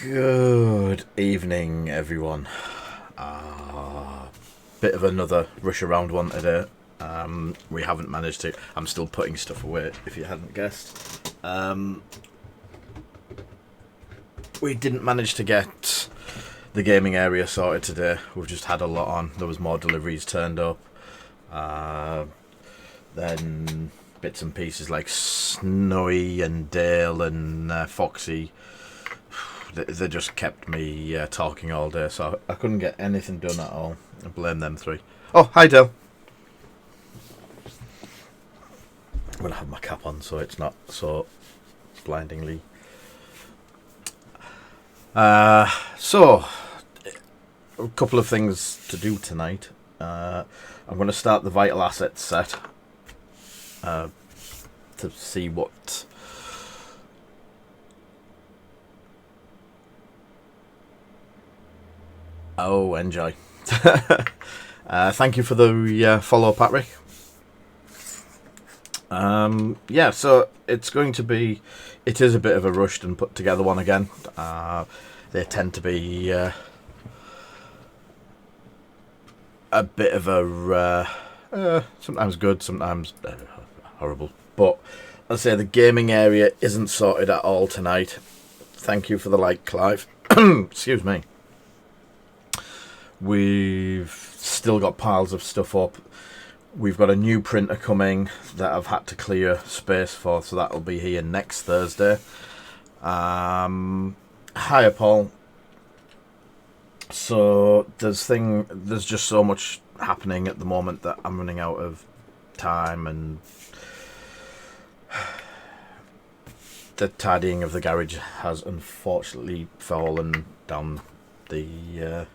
Good evening, everyone. Bit of another rush around one today. We haven't managed to. I'm still putting stuff away, if you hadn't guessed. We didn't manage to get the gaming area sorted today. We've just had a lot on. There was more deliveries turned up. Then bits and pieces like Snowy and Dale and Foxy. They just kept me talking all day, so I couldn't get anything done at all. I blame them three. Oh, hi Dale. I'm going to have my cap on so it's not so blindingly. So, a couple of things to do tonight. I'm going to start the Vital Assets set to see what... Oh, enjoy. Thank you for the follow, Patrick. Yeah, so it's going to be... It is a bit of a rushed and put together one again. They tend to be a bit of a... sometimes good, sometimes horrible. But I'll say the gaming area isn't sorted at all tonight. Thank you for the like, Clive. Excuse me. We've still got piles of stuff up. We've got a new printer coming that I've had to clear space for, so that'll be here next Thursday. Hiya, Paul. So there's just so much happening at the moment that I'm running out of time, and the tidying of the garage has unfortunately fallen down the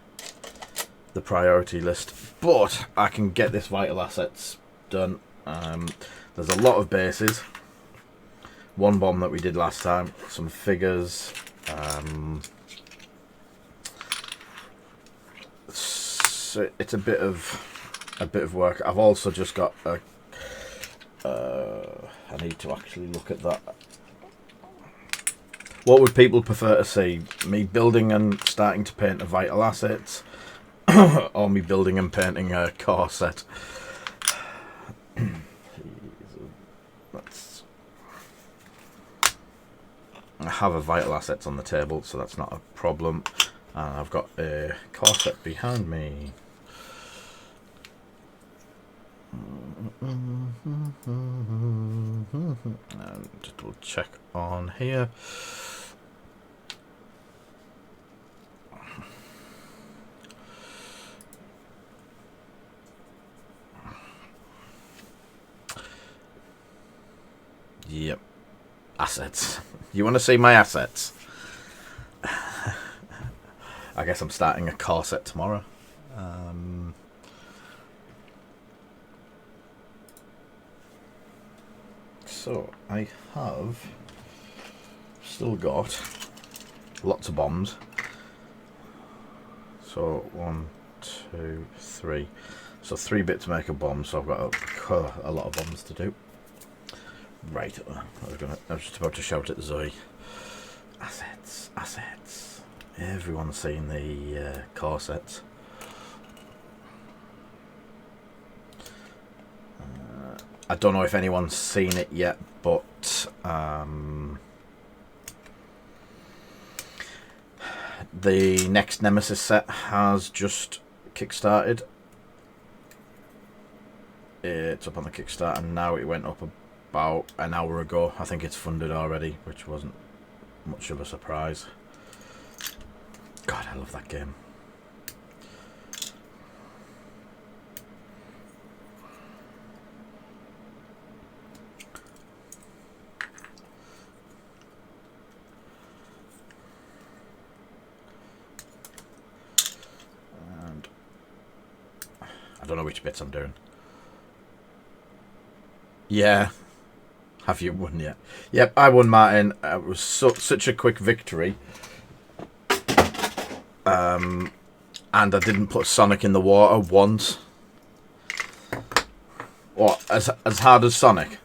priority list, but I can get this Vital Assets done. There's a lot of bases, one bomb that we did last time, some figures, so it's a bit of work. I've also just got I need to actually look at that. What would people prefer to see? Me building and starting to paint the Vital Assets, or me building and painting a car set? I have a Vital Assets on the table, so that's not a problem. And I've got a car set behind me. And just we'll check on here. Yep. Assets. You want to see my assets? I guess I'm starting a car set tomorrow. So I have still got lots of bombs. So 1, 2, 3. So 3 bits to make a bomb. So I've got a lot of bombs to do. Right, I was just about to shout at Zoe. Assets. Everyone's seen the car sets. I don't know if anyone's seen it yet, but the next Nemesis set has just kickstarted. It's up on the Kickstarter now. It went up about an hour ago. I think it's funded already, which wasn't much of a surprise. God, I love that game. And I don't know which bits I'm doing. Yeah. Have you won yet? Yep, I won, Martin. It was such a quick victory. And I didn't put Sonic in the water once. What, as hard as Sonic?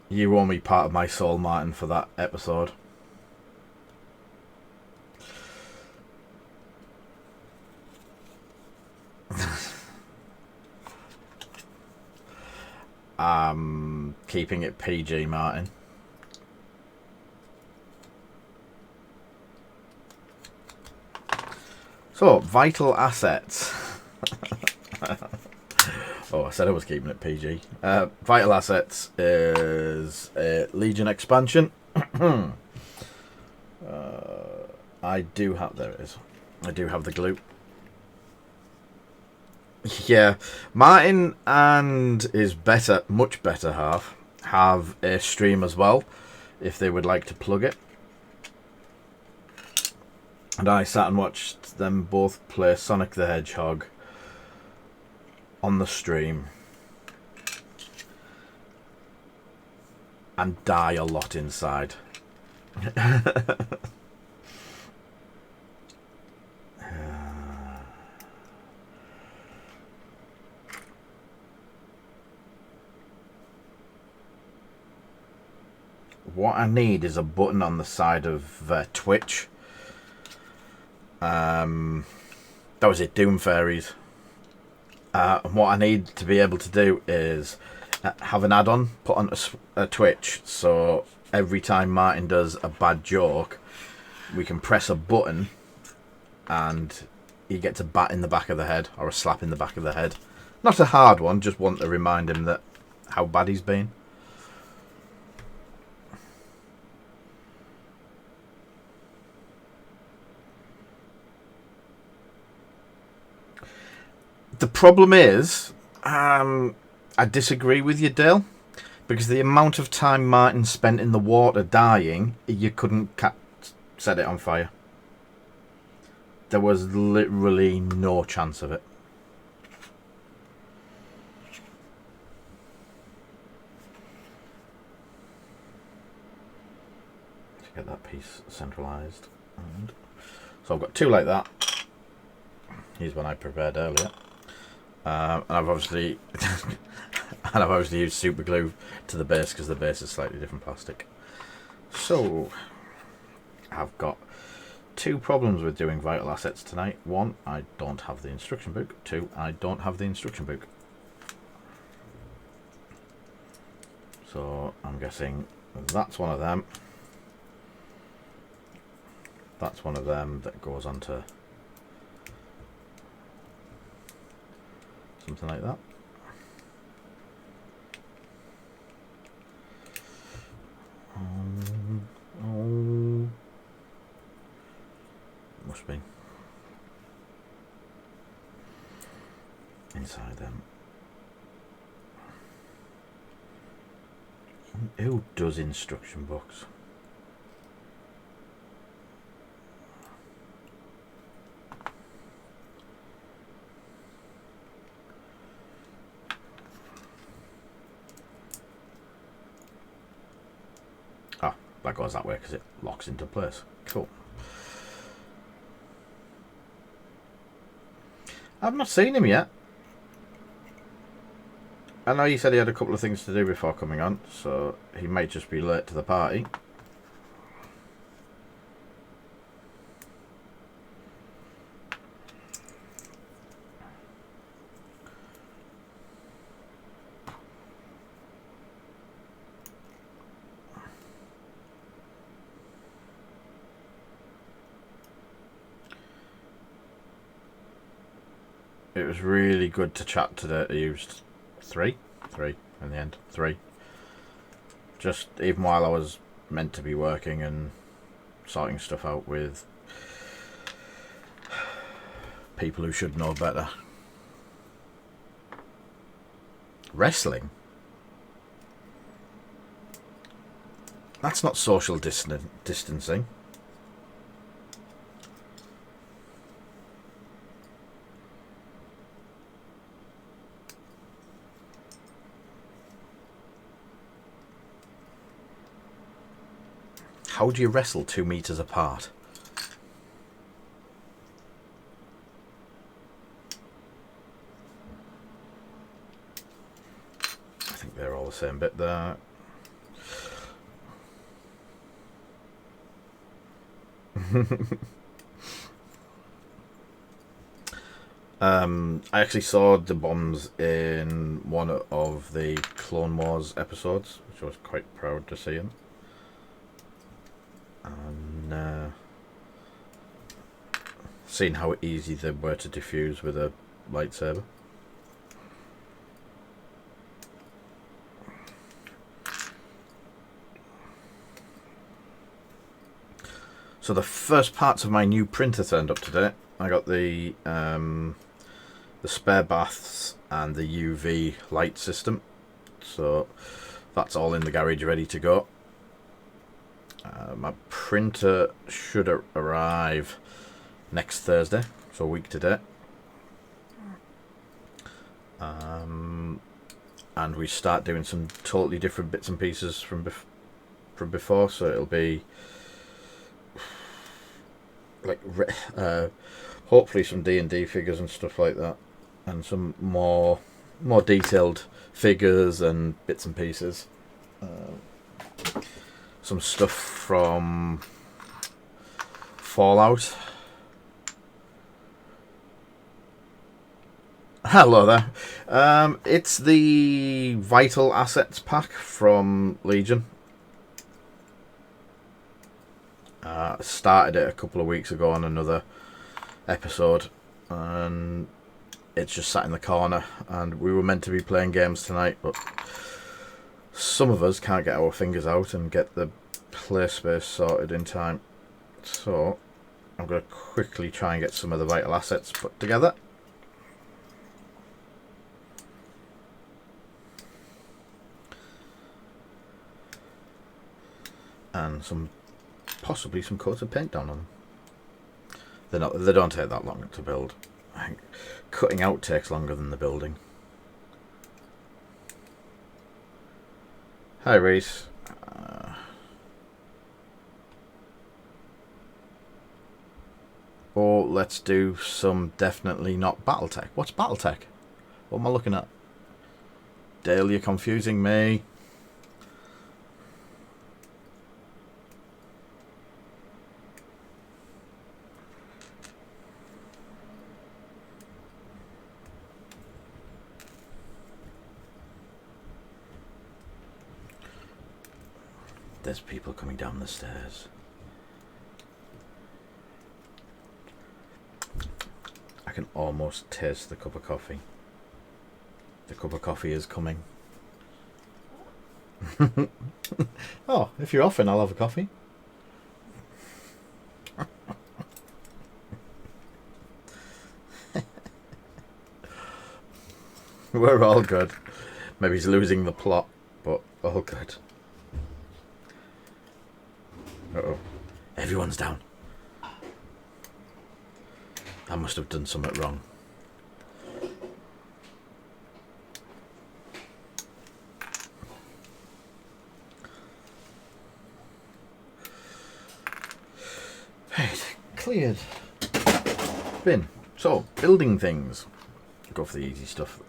You owe me part of my soul, Martin, for that episode. I'm keeping it PG, Martin. So, vital assets. Oh, I said I was keeping it PG. Vital assets is Legion expansion. I do have... There it is. I do have the glue. Yeah. Martin and his much better half have a stream as well, if they would like to plug it. And I sat and watched them both play Sonic the Hedgehog on the stream and die a lot inside. What I need is a button on the side of Twitch. That was it, Doom Fairies. And what I need to be able to do is have an add-on put on a Twitch, so every time Martin does a bad joke, we can press a button and he gets a bat in the back of the head or a slap in the back of the head. Not a hard one, just want to remind him that how bad he's been. The problem is, I disagree with you, Dale, because the amount of time Martin spent in the water dying, you couldn't set it on fire. There was literally no chance of it. Let's get that piece centralised. So I've got two like that. Here's one I prepared earlier. And I've obviously used super glue to the base because the base is slightly different plastic. So I've got two problems with doing vital assets tonight. One, I don't have the instruction book. Two, I don't have the instruction book. So I'm guessing that's one of them. That's one of them that goes onto something like that. Oh, must be inside them. Who does instruction books? That goes that way because it locks into place. Cool. I've not seen him yet. I know he said he had a couple of things to do before coming on, so he might just be late to the party. It was really good to chat today. I used three in the end. Three. Just even while I was meant to be working and sorting stuff out with people who should know better. Wrestling? That's not social distancing. How do you wrestle 2 meters apart? same bit there. I actually saw the bombs in one of the Clone Wars episodes, which I was quite proud to see them. And seeing how easy they were to defuse with a lightsaber. So the first parts of my new printer turned up today. I got the spare baths and the UV light system. So that's all in the garage ready to go. My printer should arrive next Thursday, so a week today. And we start doing some totally different bits and pieces from before, so it'll be like hopefully some D&D figures and stuff like that, and some more detailed figures and bits and pieces. Some stuff from Fallout. Hello there. It's the Vital Assets pack from Legion. Started it a couple of weeks ago on another episode, and it's just sat in the corner, and we were meant to be playing games tonight, but some of us can't get our fingers out and get the play space sorted in time, so I'm going to quickly try and get some of the Vital Assets put together. And possibly some coats of paint down on them. They don't take that long to build. I think cutting out takes longer than the building. Hi Reese. Or let's do some definitely not Battletech. What's Battletech? What am I looking at? Dale, you're confusing me. There's people coming down the stairs. I can almost taste the cup of coffee. The cup of coffee is coming. Oh, if you're offering, I'll have a coffee. We're all good. Maybe he's losing the plot, but all good. Uh-oh. Everyone's down. I must have done something wrong. Right, cleared. Bin. So, building things. Go for the easy stuff.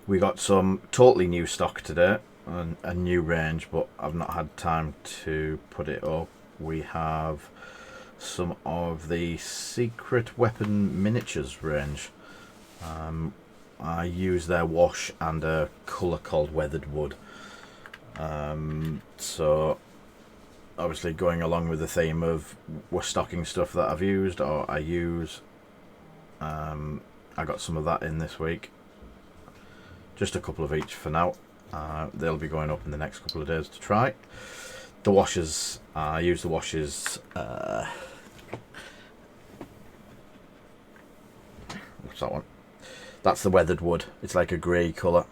We got some totally new stock today, a new range, but I've not had time to put it up. We have some of the Secret Weapon Miniatures range. I use their wash and a colour called Weathered Wood. So obviously going along with the theme of we're stocking stuff that I've used or I use, I got some of that in this week. Just a couple of each for now. They'll be going up in the next couple of days to try. The washers, I use the washers. What's that one? That's the Weathered Wood. It's like a grey colour.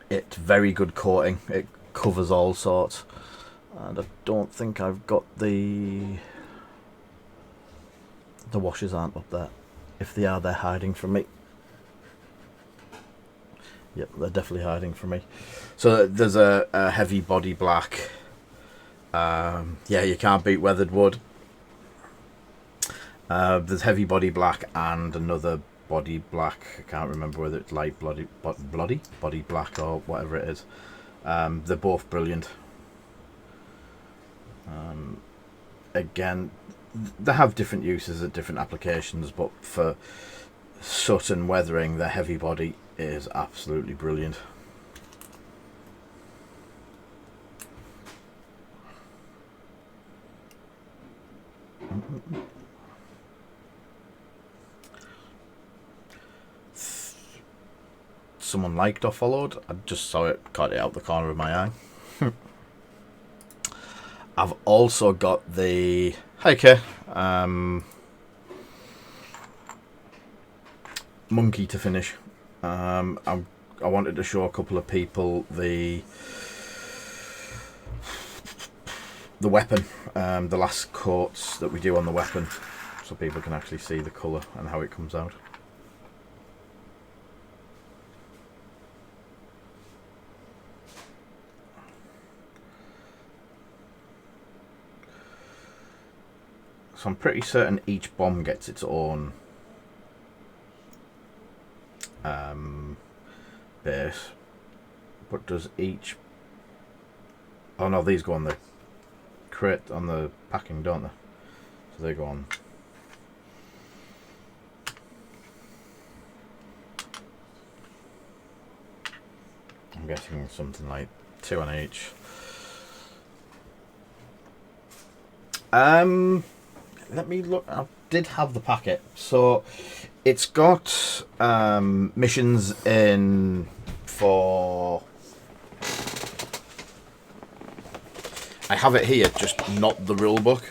It's very good coating. It covers all sorts. And I don't think I've got the washers aren't up there. If they are, they're hiding from me. Yep, they're definitely hiding from me. So there's a heavy body black, Yeah, you can't beat weathered wood. There's heavy body black and another body black. I can't remember whether it's light body black or whatever it is. They're both brilliant. Again, they have different uses at different applications, but for soot and weathering, the heavy body is absolutely brilliant. Someone liked or followed. I just saw it, caught it out the corner of my eye. I've also got the monkey to finish. I wanted to show a couple of people the weapon, the last coats that we do on the weapon, so people can actually see the colour and how it comes out. So I'm pretty certain each bomb gets its own base, but does each... Oh no, these go on the crate, on the packing, don't they? So they go on. I'm guessing something like 2 on each. Let me look. I did have the packet, so it's got missions in for... I have it here, just not the rule book.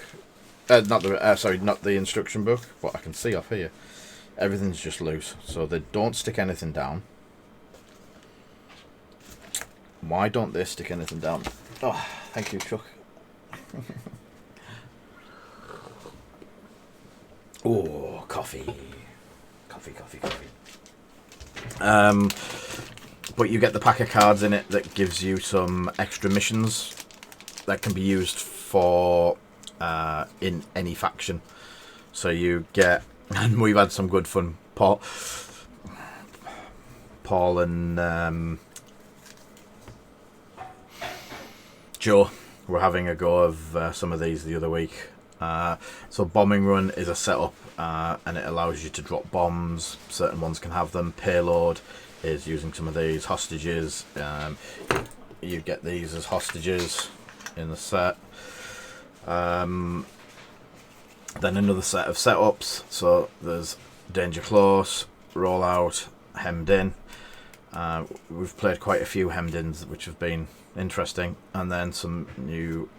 Not the instruction book. But I can see off here, everything's just loose, so they don't stick anything down. Why don't they stick anything down? Oh, thank you, Chuck. Oh, coffee. But you get the pack of cards in it that gives you some extra missions that can be used for in any faction. So you get, and we've had some good fun. Paul and Joe were having a go of some of these the other week. So bombing run is a setup, and it allows you to drop bombs. Certain ones can have them. Payload is using some of these. Hostages, you get these as hostages in the set. Then another set of setups. So there's danger close, rollout, hemmed in. We've played quite a few hemmed ins, which have been interesting, and then some new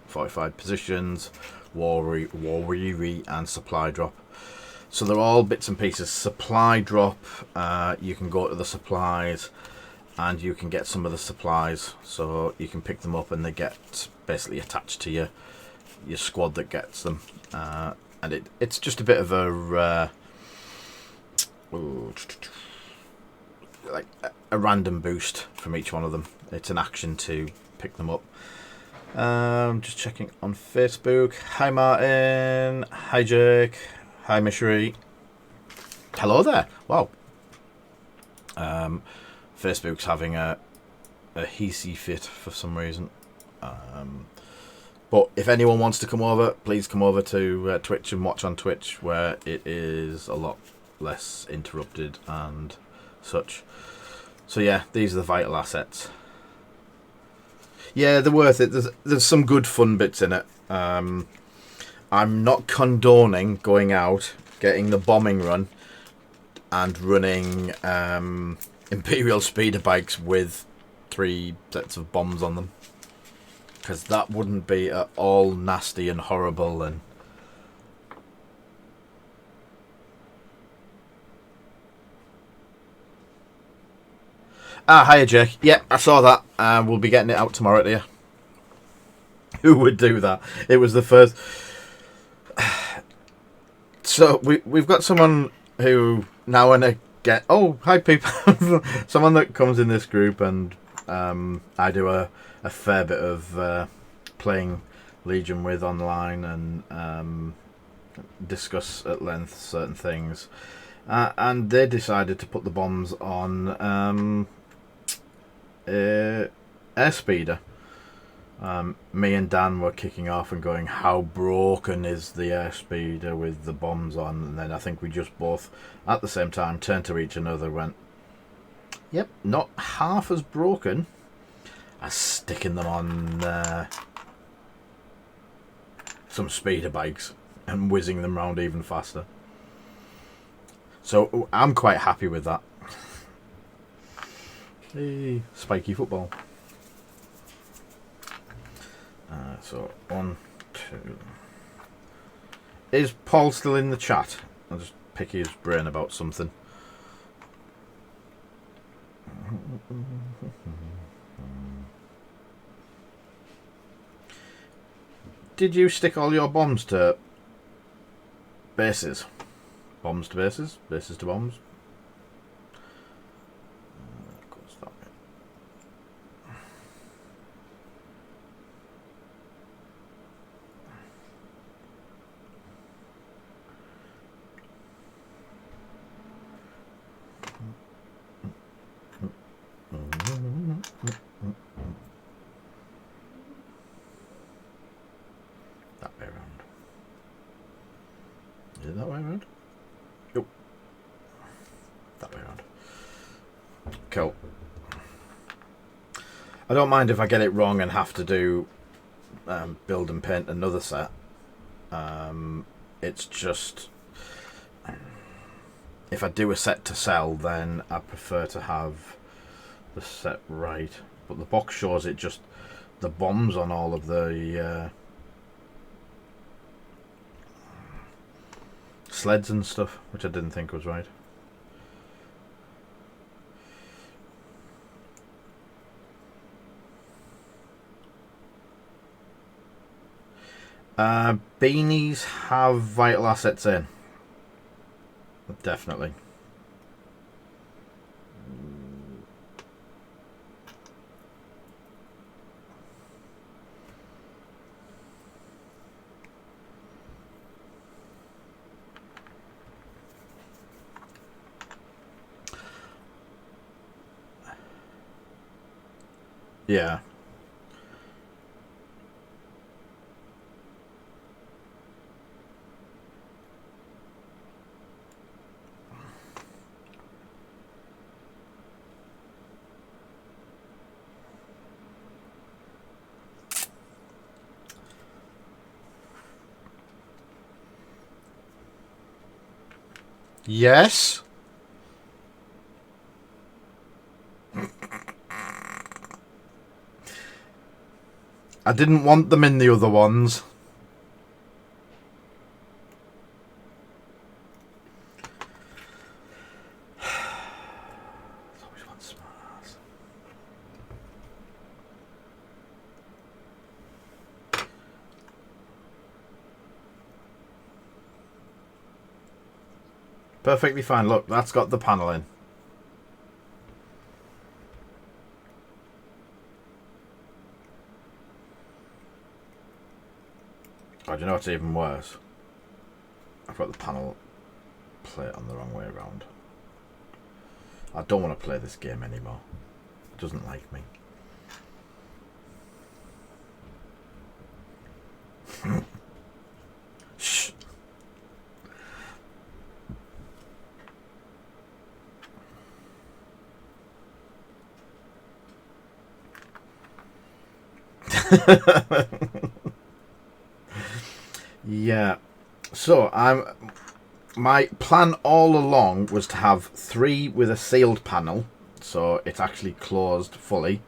fortified positions, war weary, and supply drop. So they're all bits and pieces. Supply drop, you can go to the supplies and you can get some of the supplies, so you can pick them up and they get basically attached to your squad that gets them, and it's just a bit of a like a random boost from each one of them. It's an action to pick them up. Just checking on Facebook. Hi Martin. Hi Jake. Hi Mishri. Hello there. Wow. Facebook's having a heesy fit for some reason. But if anyone wants to come over, please come over to Twitch and watch on Twitch, where it is a lot less interrupted and such. So yeah, these are the vital assets. Yeah, they're worth it. There's some good fun bits in it. I'm not condoning going out, getting the bombing run, and running Imperial speeder bikes with 3 sets of bombs on them, because that wouldn't be at all nasty and horrible. And hiya Jake. Yeah, I saw that. We'll be getting it out tomorrow to you. Who would do that? It was the first. So we've got someone who now and again. Oh, hi people. Someone that comes in this group, and I do a fair bit of playing Legion with online and discuss at length certain things. And they decided to put the bombs on airspeeder. Me and Dan were kicking off and going, how broken is the airspeeder with the bombs on? And then I think we just both, at the same time, turned to each other and went, yep, not half as broken as sticking them on some speeder bikes and whizzing them around even faster. So I'm quite happy with that. Hey, spiky football. So 1, 2. Is Paul still in the chat? I'll just pick his brain about something. Did you stick all your bombs to bases? Bombs to bases? Bases to bombs? That way around. Is it that way around? Nope. That way around. Cool. I don't mind if I get it wrong and have to do build and paint another set. It's just if I do a set to sell, then I prefer to have the set right. But the box shows it just the bombs on all of the sleds and stuff, which I didn't think was right. Beanies have vital assets in. Definitely. Yeah. Yes. I didn't want them in the other ones. Always one smart ass. Perfectly fine. Look, that's got the panel in. Oh, do you know what's even worse? I've got the panel plate on the wrong way around. I don't want to play this game anymore. It doesn't like me. Shh. Yeah. So my plan all along was to have 3 with a sealed panel, so it's actually closed fully,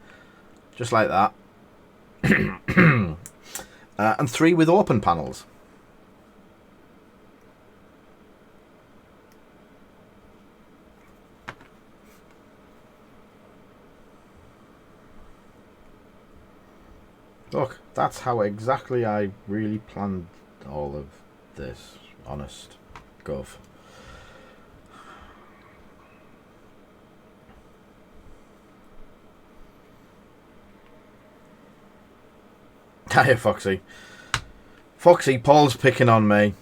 just like that, and 3 with open panels. Look, that's how exactly I really planned all of this. Honest gov. Hiya, Foxy. Foxy, Paul's picking on me.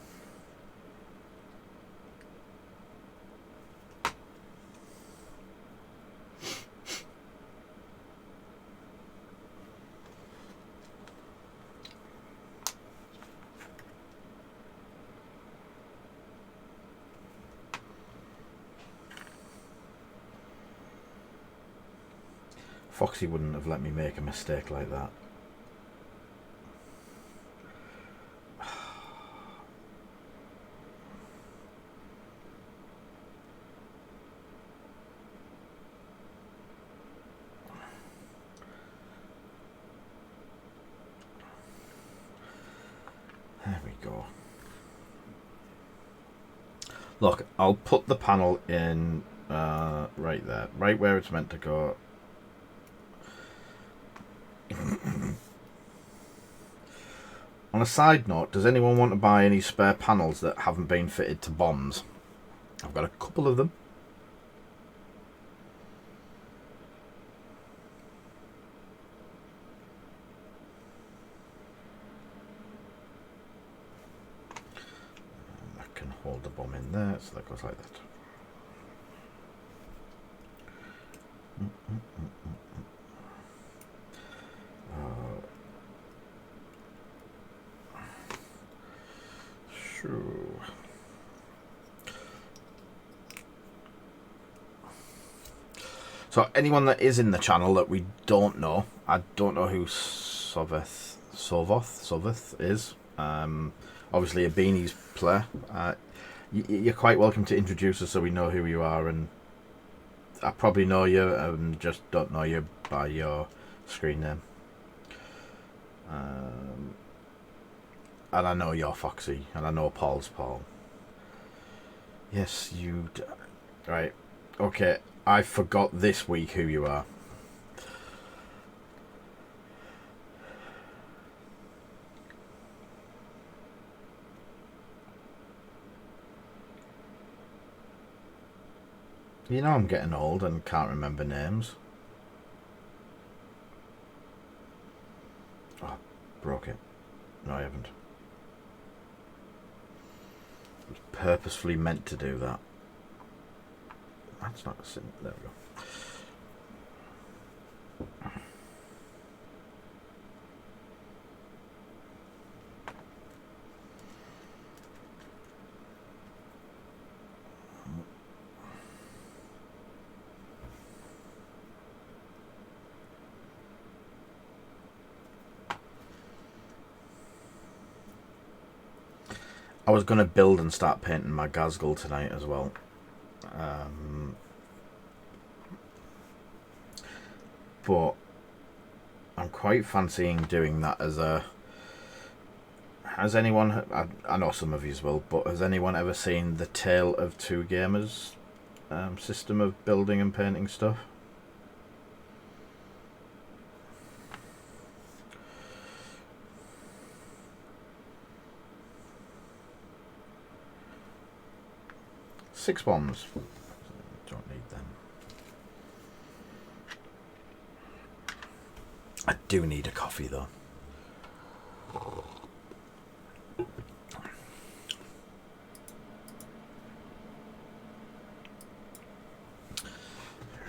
Foxy wouldn't have let me make a mistake like that. There we go. Look, I'll put the panel in right there, right where it's meant to go. On a side note, does anyone want to buy any spare panels that haven't been fitted to bombs? I've got a couple of them. I can hold the bomb in there, so that goes like that. So anyone that is in the channel that we don't know, I don't know who Sovoth is. Obviously a Beanies player. You're quite welcome to introduce us so we know who you are, and I probably know you and just don't know you by your screen name. And I know you're Foxy, and I know Paul's Paul. Yes, you... Right, okay, I forgot this week who you are. You know I'm getting old and can't remember names. Oh, broke it. No, I haven't. I was purposefully meant to do that. That's not a sin. There we go. I was going to build and start painting my Gazgul tonight as well. But I'm quite fancying doing that as a... Has anyone... I know some of you will, but has anyone ever seen the Tale of Two Gamers system of building and painting stuff? Six bombs. Don't need them. I do need a coffee though.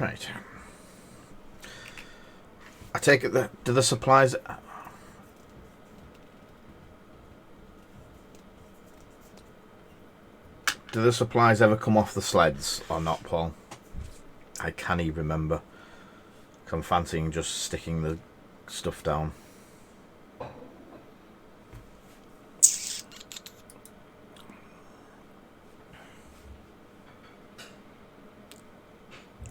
Right. I take it that do the supplies... Do the supplies ever come off the sleds or not, Paul? I can't even remember. I'm fancying just sticking the stuff down.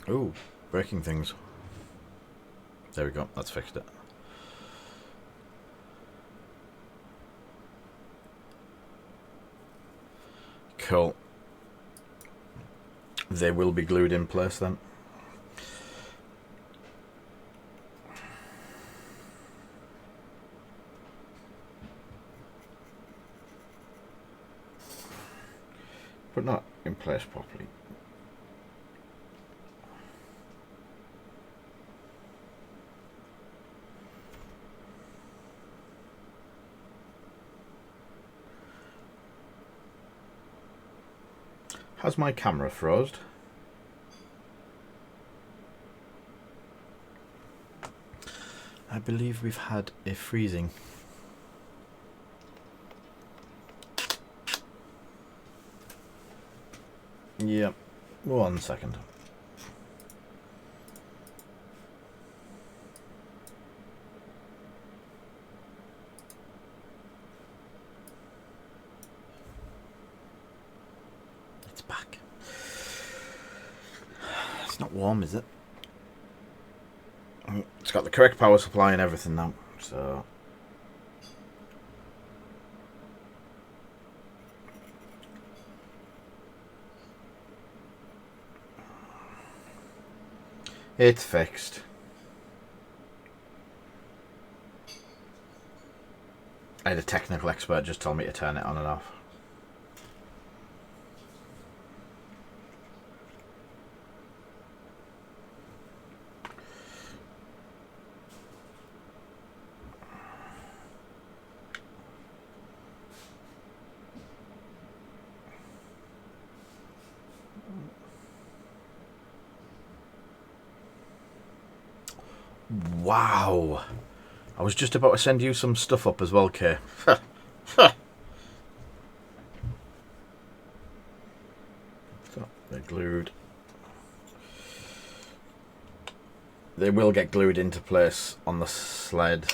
Ooh, breaking things. There we go, that's fixed it. Cool. They will be glued in place then. But not in place properly. Has my camera frozen? I believe we've had a freezing. Yep. 1 second. It's back. It's not warm, is it? It's got the correct power supply and everything now, so... It's fixed. I had a technical expert just tell me to turn it on and off. Wow. I was just about to send you some stuff up as well, Kay. So, they're glued. They will get glued into place on the sled.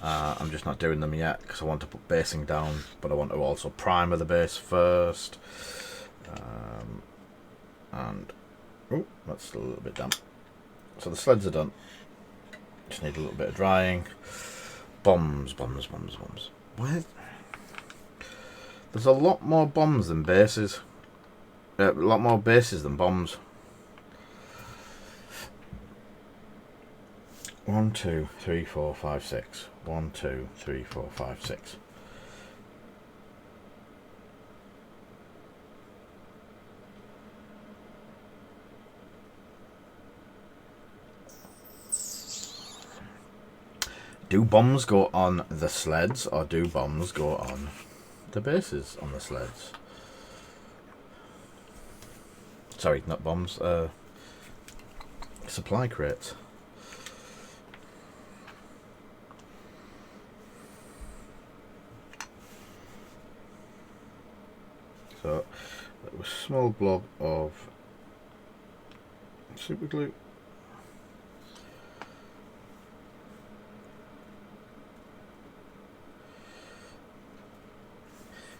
I'm just not doing them yet because I want to put basing down, but I want to also primer the base first. And oh, that's still a little bit damp. So the sleds are done. Just need a little bit of drying. Bombs. Where? There's a lot more bombs than bases. A lot more bases than bombs. 1, 2, 3, 4, 5, 6. 1, 2, 3, 4, 5, 6. Do bombs go on the sleds, or do bombs go on the bases on the sleds? Sorry, not bombs. Supply crates. So, a small blob of super glue.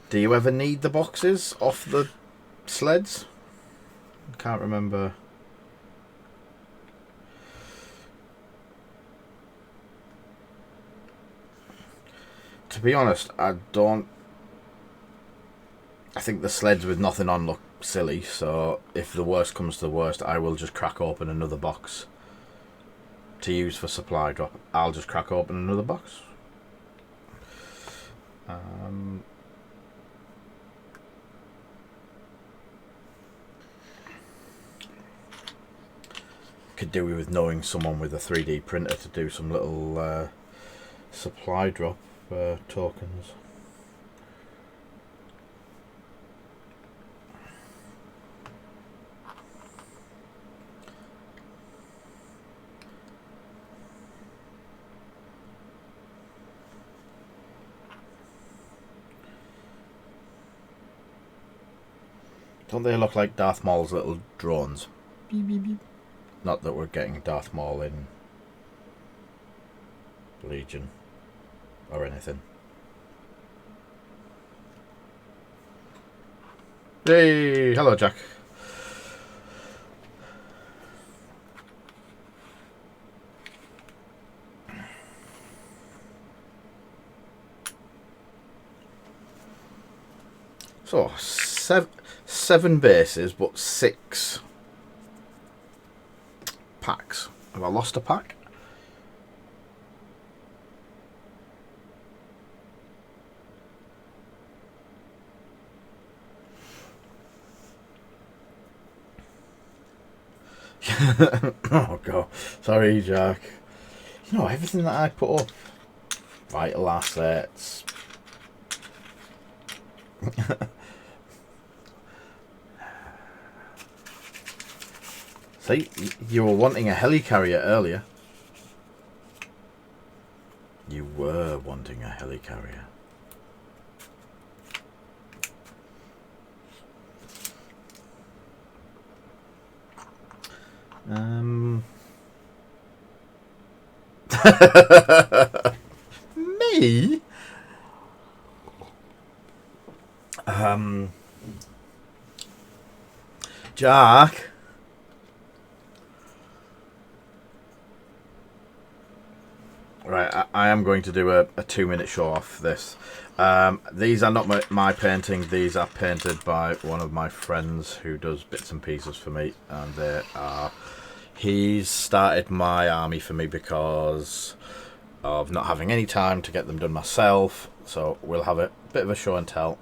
Do you ever need the boxes off the sleds? I can't remember. To be honest, I don't. I think the sleds with nothing on look silly, so if the worst comes to the worst, I will just crack open another box to use for supply drop. I'll just crack open another box. Could do with knowing someone with a 3D printer to do some little supply drop tokens. Don't they look like Darth Maul's little drones? Beep, beep, beep. Not that we're getting Darth Maul in Legion or anything. Hey, hello, Jack. So, seven bases, but 6 packs. Have I lost a pack? Oh god, sorry, Jack. You know, everything that I put up, vital assets. See, you were wanting a helicarrier earlier. You were wanting a helicarrier. Me? Jack? Right, I am going to do a 2-minute show off this. These are not my painting. These are painted by one of my friends who does bits and pieces for me, and they are. He's started my army for me because of not having any time to get them done myself. So we'll have a bit of a show and tell.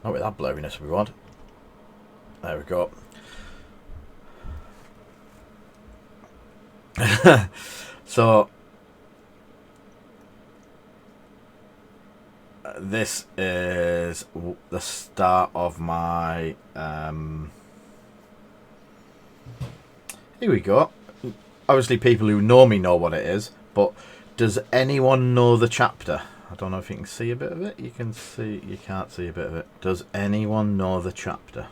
Not with that blurriness we want. There we go. So this is the start of my here we go. Obviously people who know me know what it is, but does anyone know the chapter? I don't know if you can see a bit of it. You can see, you can't see a bit of it. Does anyone know the chapter?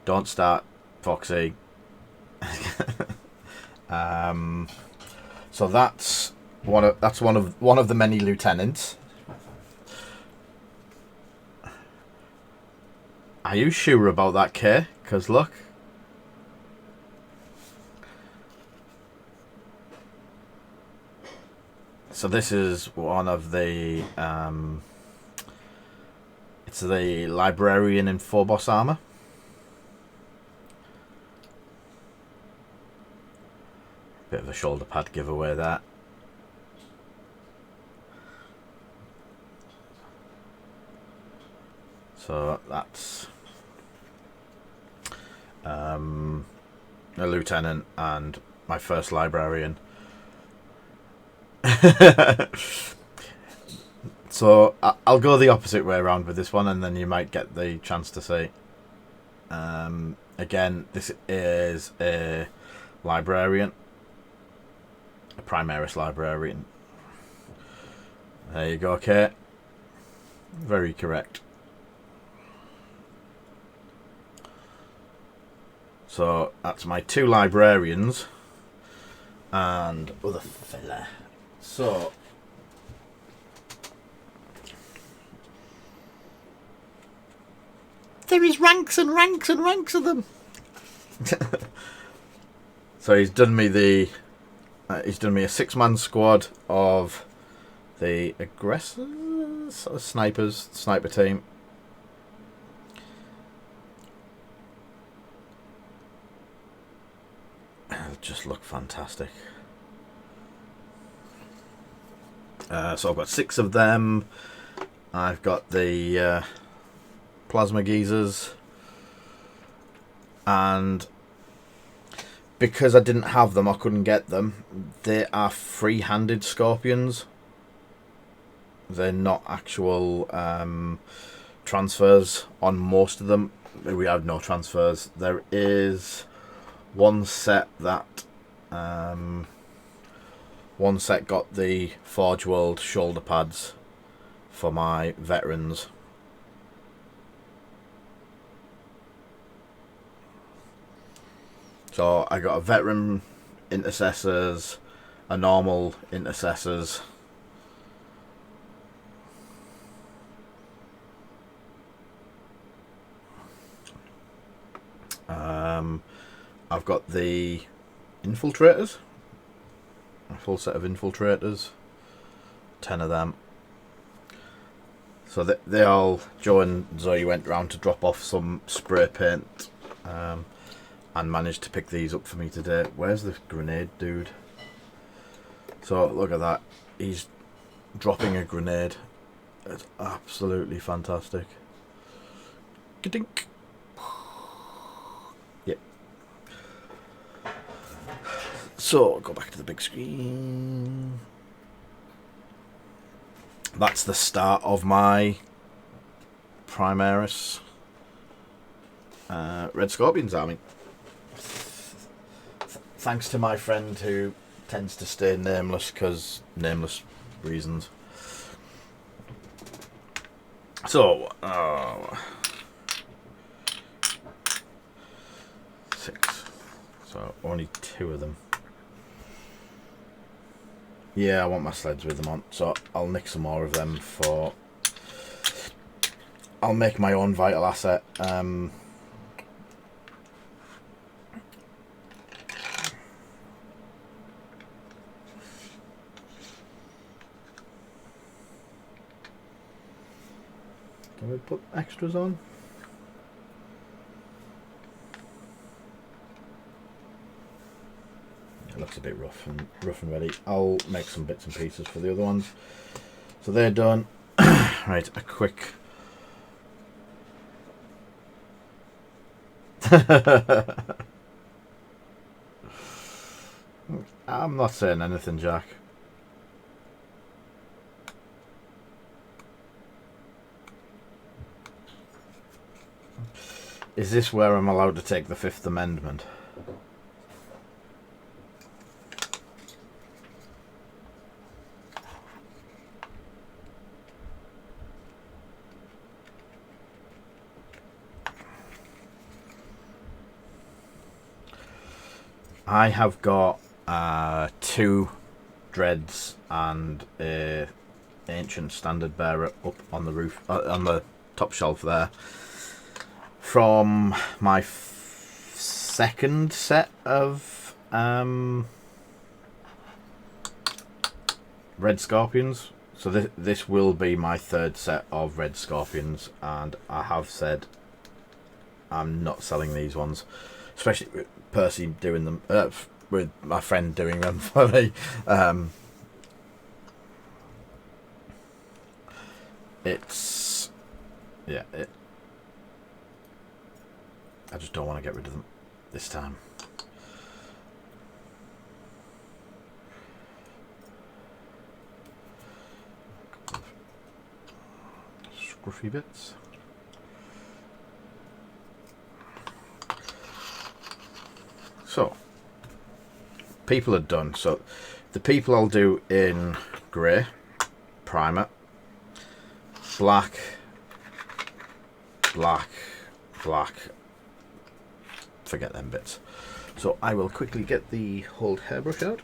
Don't start, Foxy. So that's one of the many lieutenants. Are you sure about that, Kay? Because look. So this is one of the it's the librarian in Phobos armor. Bit of a shoulder pad giveaway there. So that's a lieutenant and my first librarian. So I'll go the opposite way around with this one, and then you might get the chance to see. Again, this is a librarian. A Primaris librarian. There you go, Kate. Very correct. So that's my 2 librarians and other fella. So there is ranks and ranks and ranks of them. So he's done me a 6-man squad of the aggressors, sniper team. Just look fantastic. So I've got 6 of them. I've got the plasma geezers, and because I didn't have them, I couldn't get them. They are free-handed scorpions. They're not actual transfers on most of them. We have no transfers. There is one set that got the Forge World shoulder pads for my veterans. So I got a veteran intercessors, a normal intercessors, I've got the infiltrators, a full set of infiltrators, 10 of them. So they all, Joe and Zoe went round to drop off some spray paint and managed to pick these up for me today. Where's the grenade dude? So look at that, he's dropping a grenade. It's absolutely fantastic. Ka-dink. Yep. So go back to the big screen. That's the start of my Primaris. Red Scorpion's army. Thanks to my friend who tends to stay nameless because nameless reasons. So, 6. So only 2 of them. Yeah, I want my sleds with them on, so I'll nick some more of them for... I'll make my own vital asset. Do we put extras on? It looks a bit rough and ready. I'll make some bits and pieces for the other ones. So they're done. Right, a quick... I'm not saying anything, Jack. Is this where I'm allowed to take the Fifth Amendment? I have got 2 dreads and a ancient standard bearer up on the roof, on the top shelf there, from my second set of red scorpions. So this will be my 3rd set of red scorpions, and I have said I'm not selling these ones, especially with Percy doing them, with my friend doing them for me. It's... yeah, I just don't want to get rid of them this time. Scruffy bits. So, people are done. So, the people I'll do in grey, primer, black, black, black. Forget them bits. So, I will quickly get the old hairbrush out.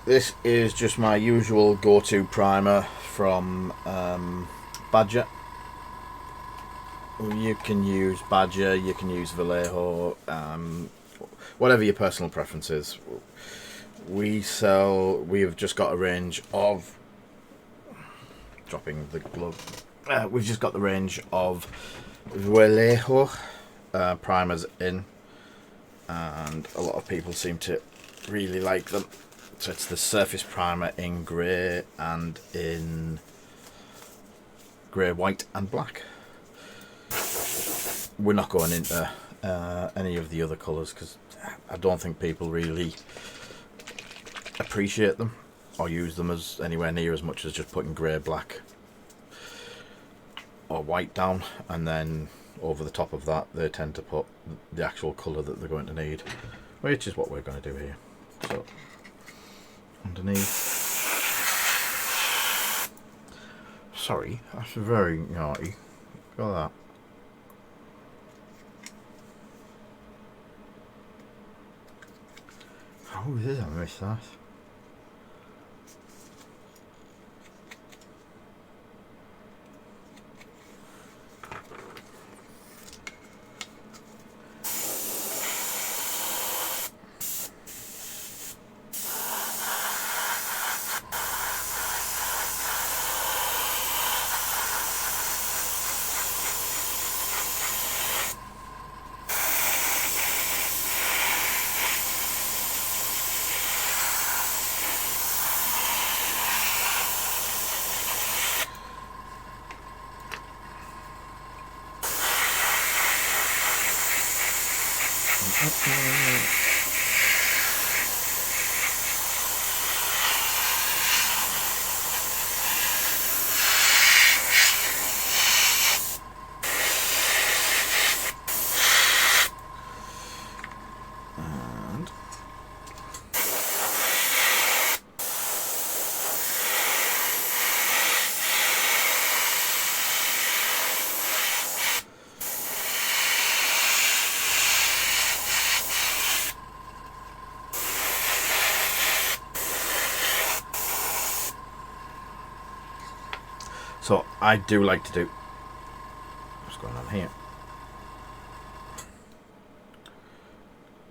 This is just my usual go-to primer from Badger. You can use Badger, you can use Vallejo, whatever your personal preference is. We have just got a range of, dropping the glove, we've just got the range of Vallejo primers in, and a lot of people seem to really like them. So it's the surface primer in grey and in grey, white and black. We're not going into any of the other colours because I don't think people really appreciate them or use them as anywhere near as much as just putting grey, black or white down, and then over the top of that they tend to put the actual colour that they're going to need, which is what we're going to do here. So underneath, sorry, that's very naughty. Got that. How did I miss that? So I do like to do... What's going on here?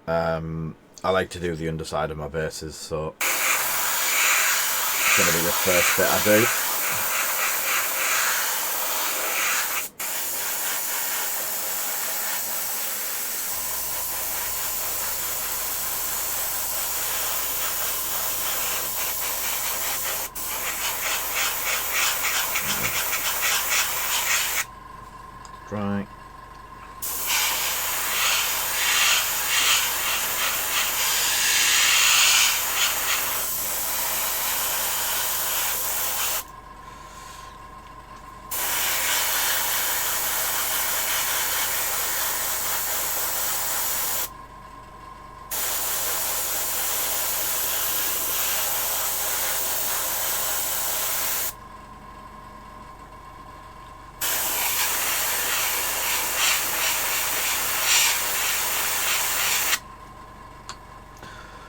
I like to do the underside of my bases, so it's going to be the first bit I do. Right.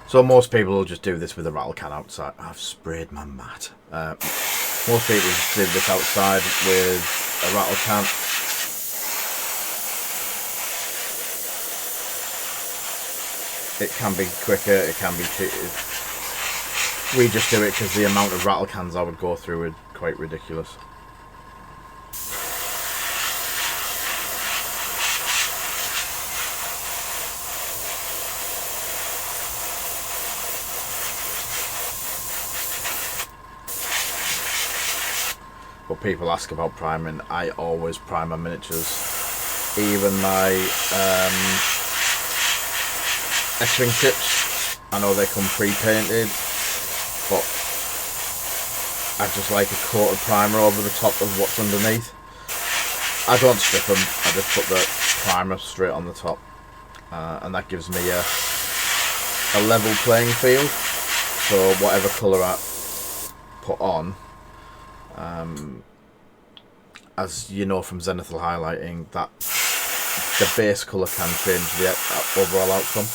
So most people will just do this with a rattle can outside. I've sprayed my mat. Most people just do this outside with a rattle can. It can be quicker, it can be cheated. We just do it because the amount of rattle cans I would go through is quite ridiculous. But people ask about priming. I always prime my miniatures. Even my X-Wing chips. I know they come pre-painted, but I just like a coat of primer over the top of what's underneath. I don't strip them. I just put the primer straight on the top, and that gives me a level playing field. So whatever colour I put on, as you know from zenithal highlighting, that the base colour can change the overall outcome.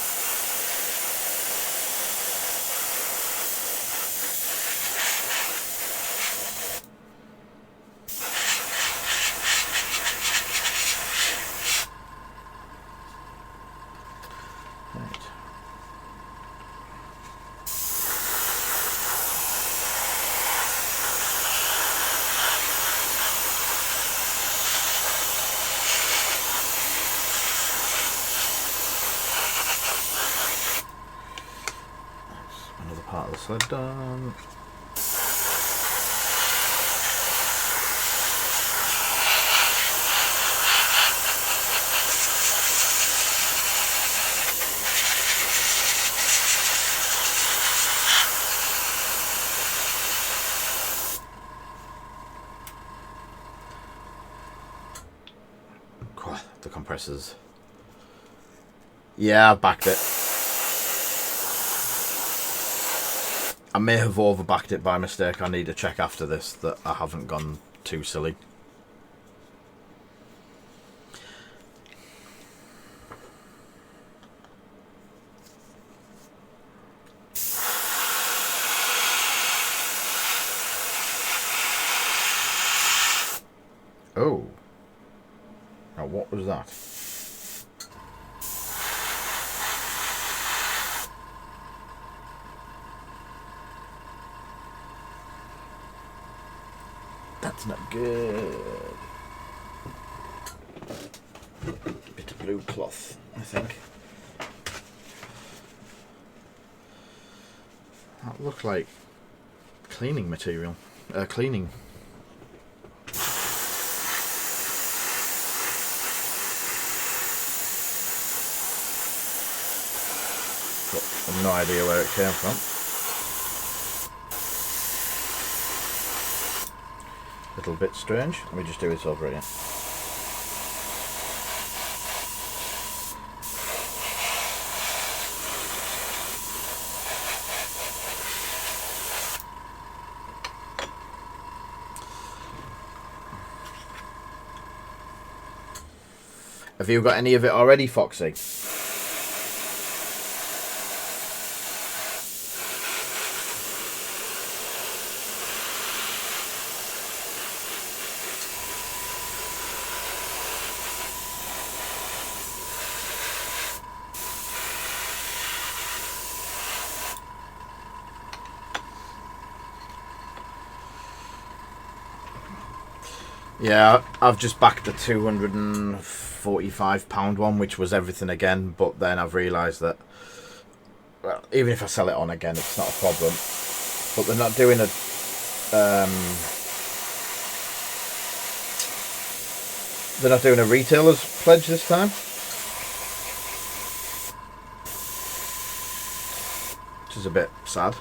Part of the sled done. The compressors. Yeah, I've backed it. I may have overbacked it by mistake. I need to check after this that I haven't gone too silly. Oh. Now what was that? That's not good. Bit of blue cloth, I think. That looked like cleaning material. Cleaning. I've no idea where it came from. Little bit strange. Let me just do this over again. Have you got any of it already, Foxy? Yeah, I've just backed the £245 one, which was everything again, but then I've realised that, well, even if I sell it on again, it's not a problem. But they're not doing a retailer's pledge this time, which is a bit sad.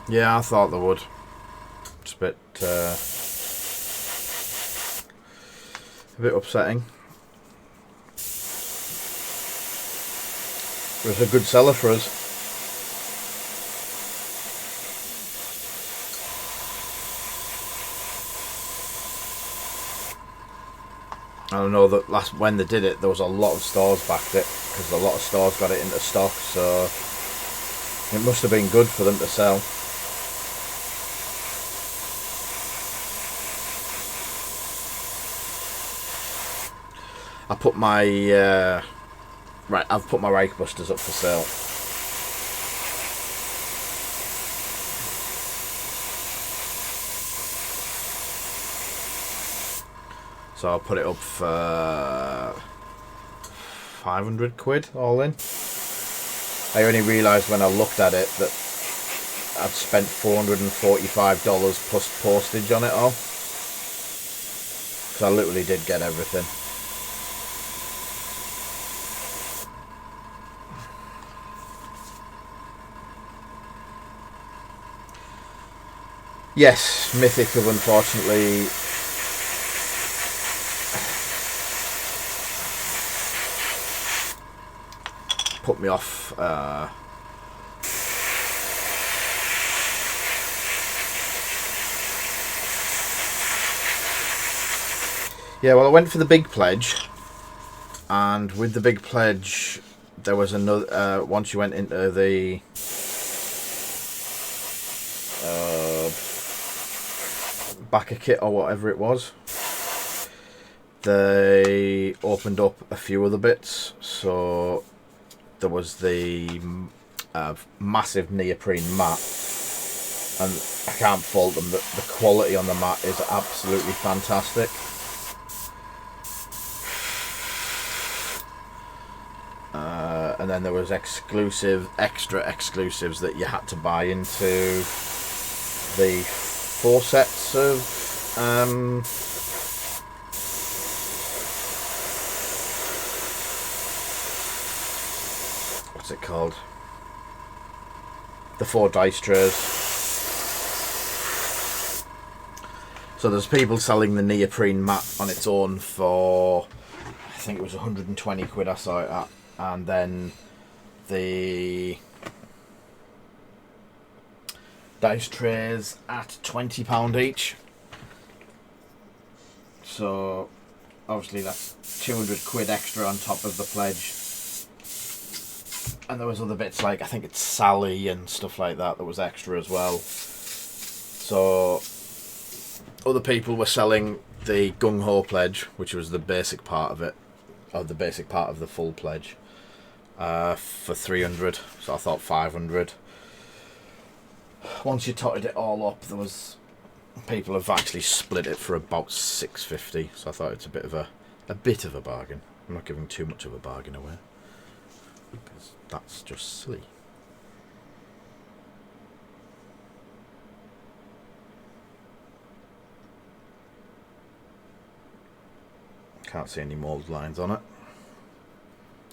Yeah, I thought they would. It's a bit upsetting. It was a good seller for us. I don't know that when they did it, there was a lot of stores backed it because a lot of stores got it into stock, so it must have been good for them to sell. I've put my rake busters up for sale. So I'll put it up for 500 quid all in. I only realised when I looked at it that I'd spent $445 plus postage on it all. Because I literally did get everything. Yes, Mythic have unfortunately put me off. Yeah, well, I went for the big pledge, and with the big pledge, there was another. Once you went into the backer kit or whatever it was, they opened up a few other bits. So there was the massive neoprene mat, and I can't fault them. The quality on the mat is absolutely fantastic. And then there was extra exclusives that you had to buy into the 4 sets of what's it called? The 4 dice trays. So there's people selling the neoprene mat on its own for, I think it was 120 quid I saw it at, and then the dice trays at £20 each. So obviously that's 200 quid extra on top of the pledge. And there was other bits like, I think it's Sally and stuff like that was extra as well. So other people were selling the Gung Ho pledge, which was the basic part of it, or the basic part of the full pledge, for 300. So I thought 500. Once you totted it all up, there was people have actually split it for about 650. So I thought it's a bit of a bargain. I'm not giving too much of a bargain away, because that's just silly. Can't see any mould lines on it.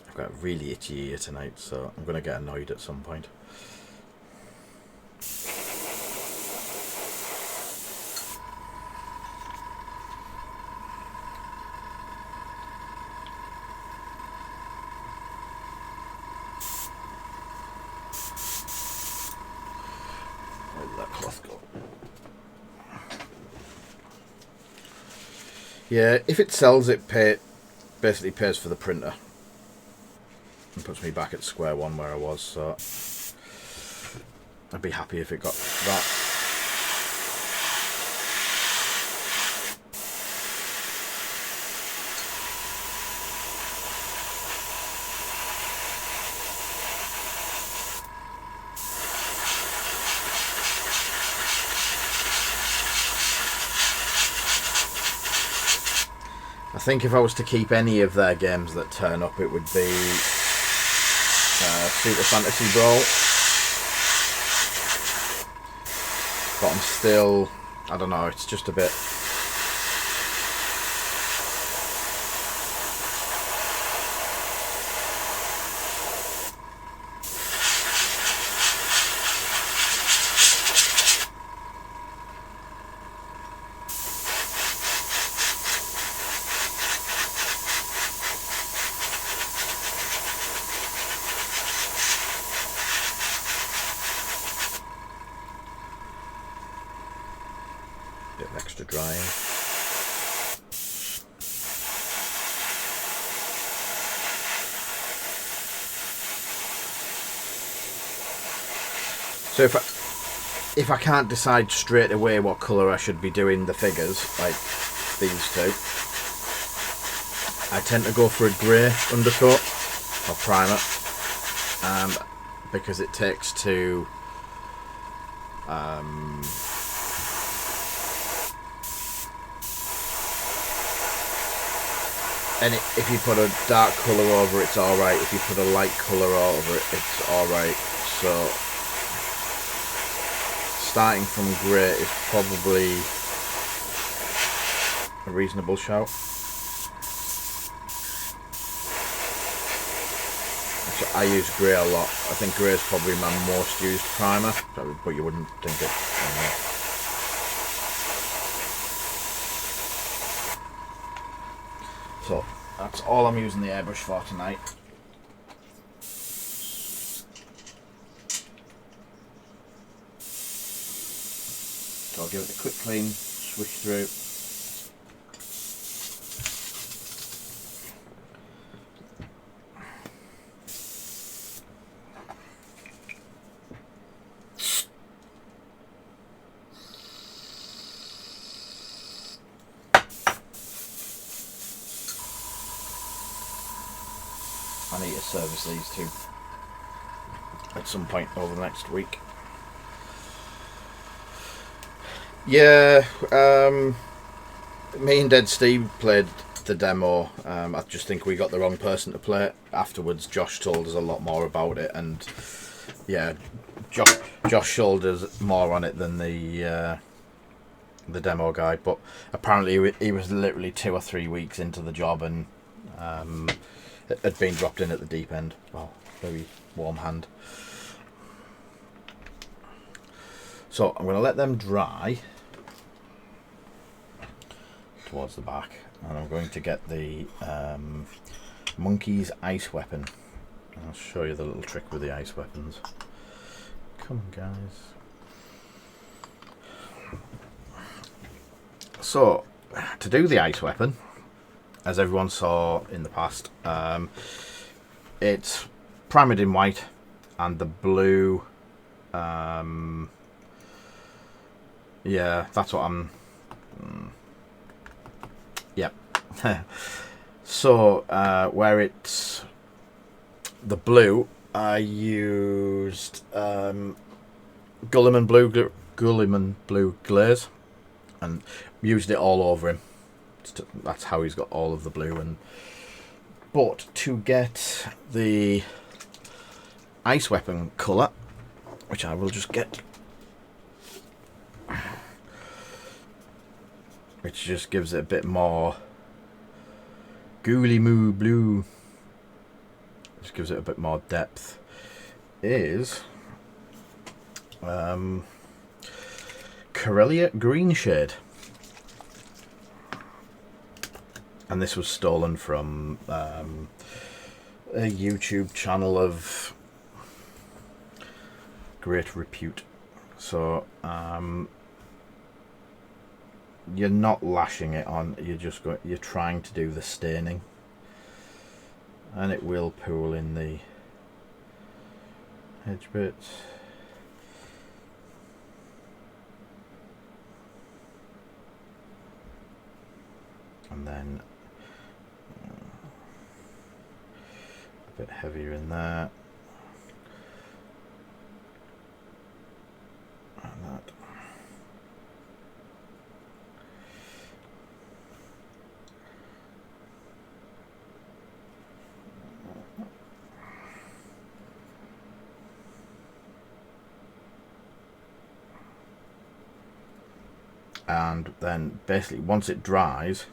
I've got a really itchy ear tonight, so I'm going to get annoyed at some point. Where did that cloth go? Yeah, if it sells, it basically pays for the printer and puts me back at square one where I was, so I'd be happy if it got that. I think if I was to keep any of their games that turn up, it would be Super Fantasy Brawl. But I'm still, I don't know, it's just a bit... bit of extra drying. So if I can't decide straight away what colour I should be doing the figures, like these two, I tend to go for a grey undercoat or primer, because it takes to and if you put a dark colour over it, it's alright. If you put a light colour over it, it's alright. So starting from grey is probably a reasonable shout. I use grey a lot. I think grey is probably my most used primer, but you wouldn't think it. So that's all I'm using the airbrush for tonight. So I'll give it a quick clean, swish through. I need to service these two at some point over the next week. Yeah, me and Dead Steve played the demo. I just think we got the wrong person to play it. Afterwards, Josh told us a lot more about it, and yeah, Josh showed us more on it than the demo guy. But apparently, he was literally 2 or 3 weeks into the job and had been dropped in at the deep end. Well, very warm hand. So I'm going to let them dry towards the back, and I'm going to get the Monkey's ice weapon. I'll show you the little trick with the ice weapons. Come on, guys. So to do the ice weapon, as everyone saw in the past, it's primed in white, and the blue, yeah, that's what I'm, yep. So where it's the blue, I used Gulliman blue glaze, and used it all over him. That's how he's got all of the blue. But to get the ice weapon colour, which I will just get, which just gives it a bit more Ghoulie Moo Blue, just gives it a bit more depth, is Corellia Green Shade. And this was stolen from a YouTube channel of great repute. So you're not lashing it on, you're trying to do the staining, and it will pool in the edge bits. And then a bit heavier in there. And that. And then basically once it dries,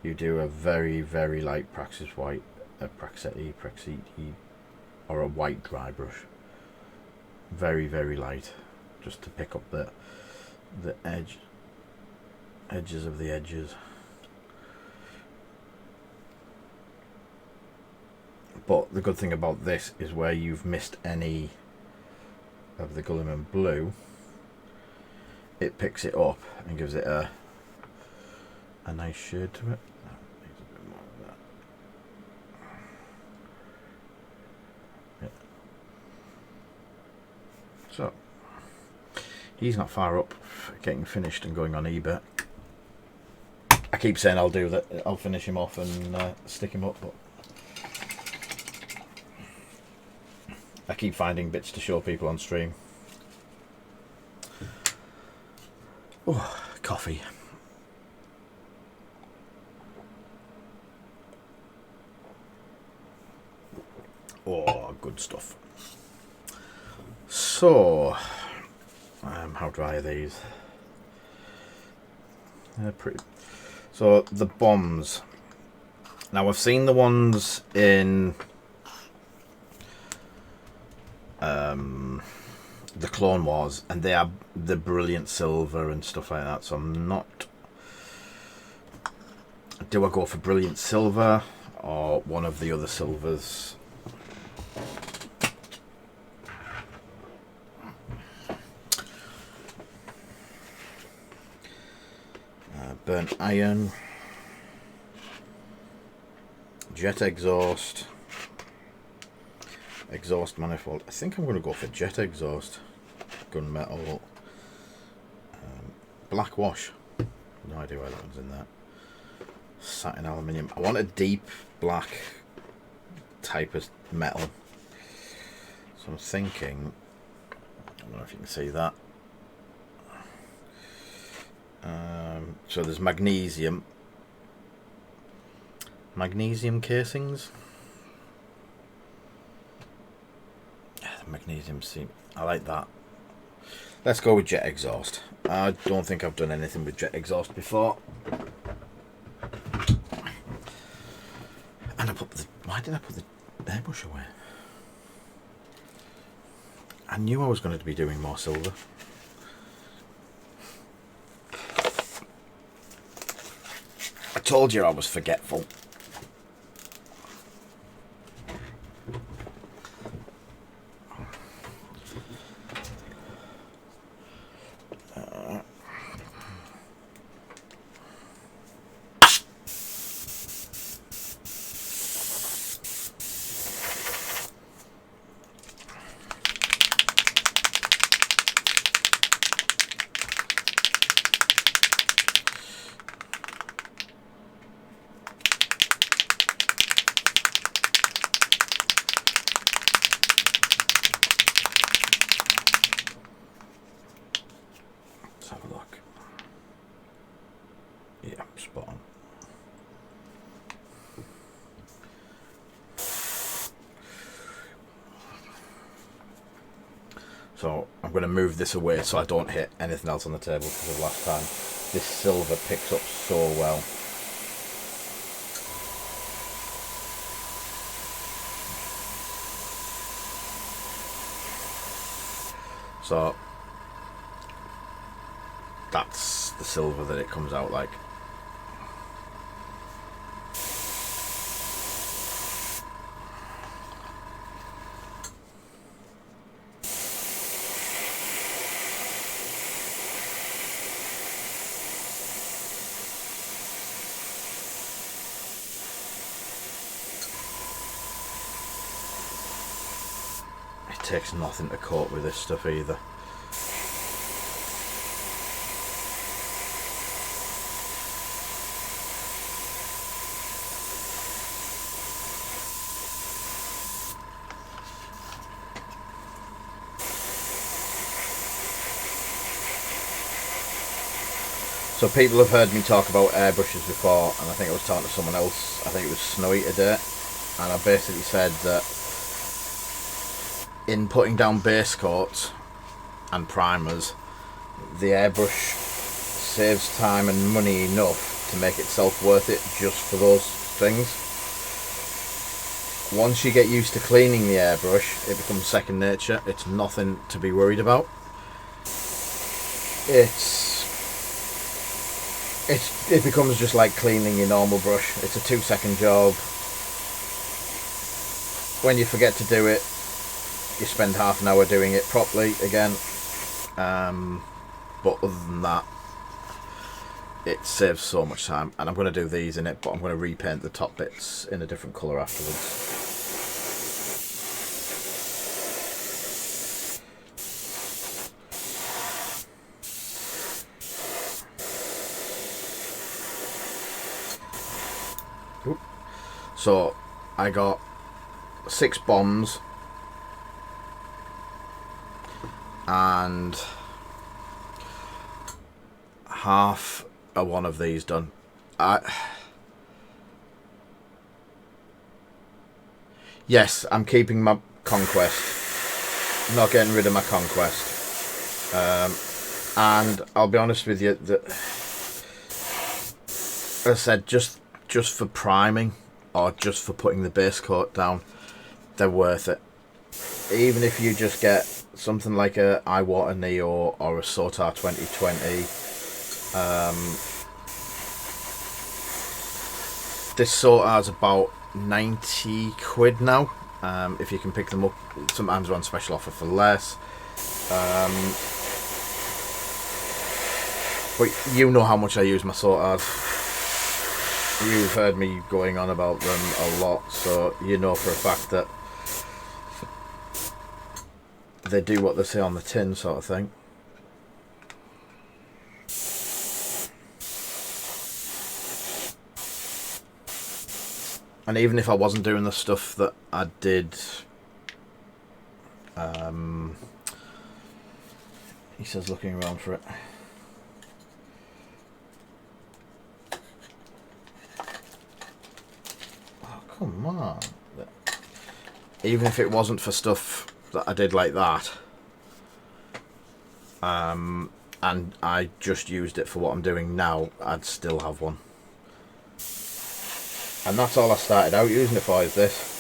you do a very, very light Praxis white, Praxeti, or a white dry brush. Very, very light, just to pick up the edges of the edges. But the good thing about this is where you've missed any of the Gulliman blue, it picks it up and gives it a nice shade to it. Needs a bit more of that. Yeah. So he's not far up, getting finished and going on eBay. I keep saying I'll do that. I'll finish him off and stick him up, but I keep finding bits to show people on stream. Oh, coffee. Oh, good stuff. So, how dry are these? They're pretty. So the bombs. Now I've seen the ones in the Clone Wars, and they are the brilliant silver and stuff like that. So I'm not. Do I go for brilliant silver or one of the other silvers? Burnt iron, jet exhaust, exhaust manifold. I think I'm going to go for jet exhaust, gunmetal, black wash. No idea why that one's in there. Satin aluminium. I want a deep black type of metal. So I'm thinking, I don't know if you can see that. So there's magnesium casings. Yeah, the magnesium seam. I like that. Let's go with jet exhaust. I don't think I've done anything with jet exhaust before. And why did I put the airbrush away? I knew I was going to be doing more silver. I told you I was forgetful. So I'm going to move this away so I don't hit anything else on the table because of last time. This silver picks up so well. So that's the silver that it comes out like. It takes nothing to coat with this stuff either. So people have heard me talk about airbrushes before, and I think I was talking to someone else, I think it was Snowy today, and I basically said that in putting down base coats and primers, the airbrush saves time and money enough to make itself worth it just for those things. Once you get used to cleaning the airbrush, it becomes second nature. It's nothing to be worried about. It becomes just like cleaning your normal brush. It's a 2-second job. When you forget to do it, you spend half an hour doing it properly again. But other than that, it saves so much time. And I'm going to do these in it, but I'm going to repaint the top bits in a different colour afterwards. So I got 6 bombs and half of one of these done. Yes, I'm keeping my conquest. I'm not getting rid of my conquest. And I'll be honest with you, that as I said, just for priming or just for putting the base coat down, they're worth it. Even if you just get something like a Iwater Neo or a Sotar 2020, this Sotar's about 90 quid now, if you can pick them up. Sometimes they're on special offer for less. But you know how much I use my Sotars. You've heard me going on about them a lot, so you know for a fact that they do what they say on the tin, sort of thing. And even if I wasn't doing the stuff that I did, he says looking around for it. Come on. Even if it wasn't for stuff that I did like that, and I just used it for what I'm doing now, I'd still have one. And that's all I started out using it for, is this.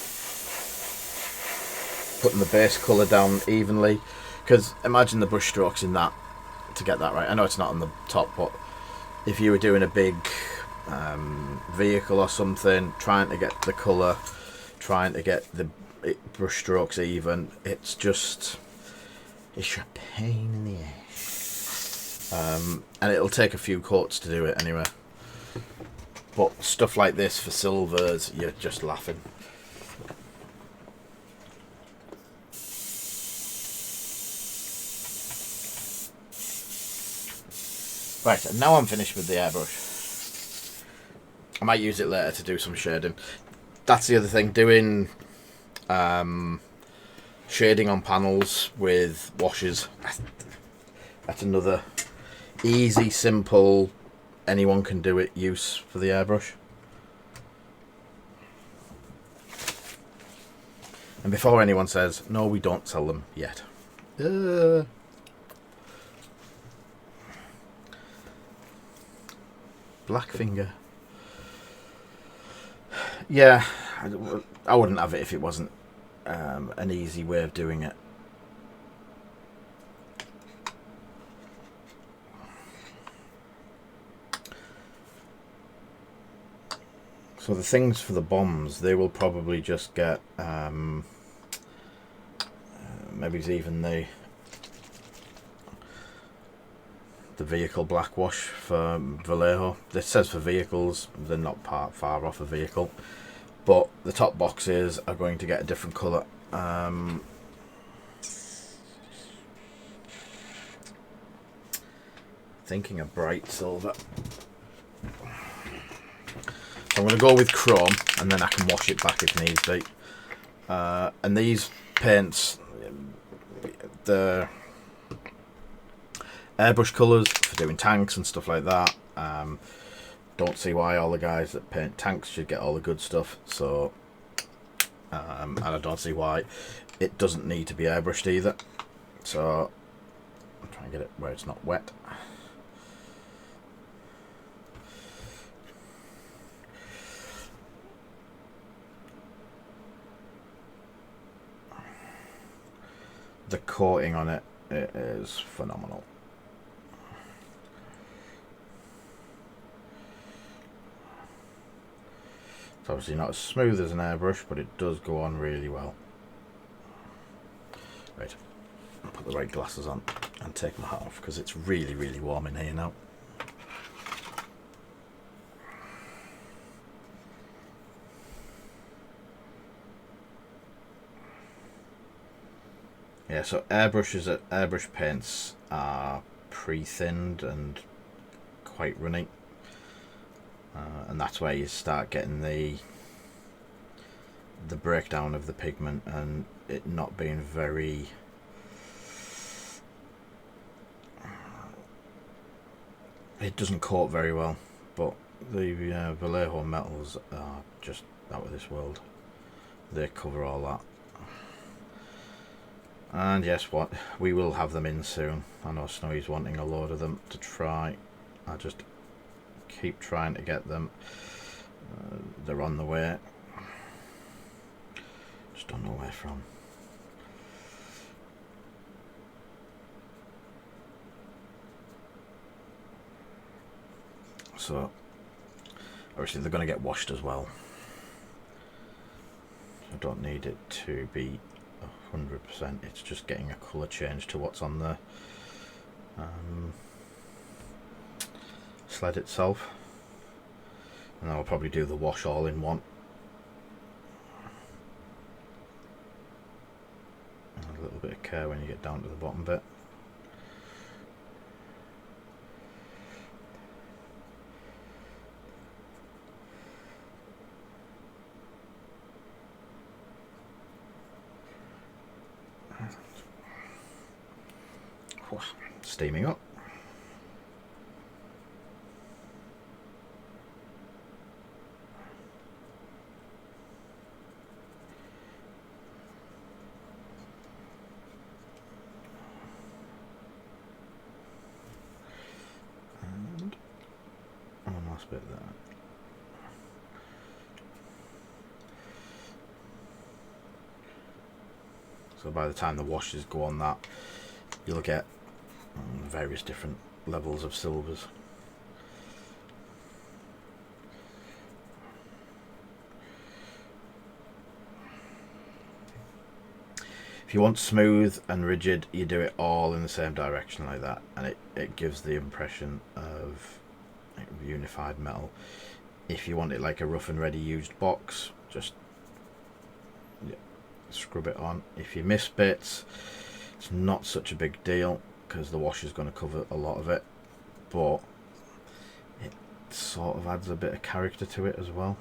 Putting the base colour down evenly. Because imagine the brush strokes in that, to get that right. I know it's not on the top, but if you were doing a big vehicle or something, trying to get the colour, trying to get the brush strokes even, it's a pain in the ass. And it'll take a few coats to do it anyway. But stuff like this for silvers, you're just laughing. Right, and now I'm finished with the airbrush. I might use it later to do some shading. That's the other thing, doing shading on panels with washes. That's another easy, simple, anyone can do it use for the airbrush. And before anyone says, no, we don't sell them yet. Blackfinger. Yeah, I wouldn't have it if it wasn't an easy way of doing it. So the things for the bombs, they will probably just get maybe it's even the vehicle black wash for Vallejo. This says for vehicles, they're not far off a vehicle, but the top boxes are going to get a different colour. Thinking a bright silver. So I'm going to go with chrome, and then I can wash it back if needs be. And these paints, the airbrush colours for doing tanks and stuff like that. Don't see why all the guys that paint tanks should get all the good stuff. So, and I don't see why it doesn't need to be airbrushed either. So, I'm trying to get it where it's not wet. The coating on it is phenomenal. It's obviously not as smooth as an airbrush, but it does go on really well. Right, I'll put the right glasses on and take my hat off because it's really, really warm in here now. Yeah, so airbrush paints are pre-thinned and quite runny, and that's where you start getting the breakdown of the pigment and it not being very it doesn't coat very well. But the Vallejo metals are just out of this world. They cover all that. And yes, what we will have them in soon. I know Snowy's wanting a load of them to try. I just keep trying to get them. They're on the way. Just don't know where from. So obviously they're going to get washed as well. I don't need it to be 100%. It's just getting a colour change to what's on the sled itself, and I'll probably do the wash all in one. And a little bit of care when you get down to the bottom bit. Steaming up. And one last bit there. So by the time the washes go on that, you'll get various different levels of silvers. If you want smooth and rigid, you do it all in the same direction like that, and it gives the impression of unified metal. If you want it like a rough and ready used box, just scrub it on. If you miss bits, it's not such a big deal because the wash is going to cover a lot of it, but it sort of adds a bit of character to it as well.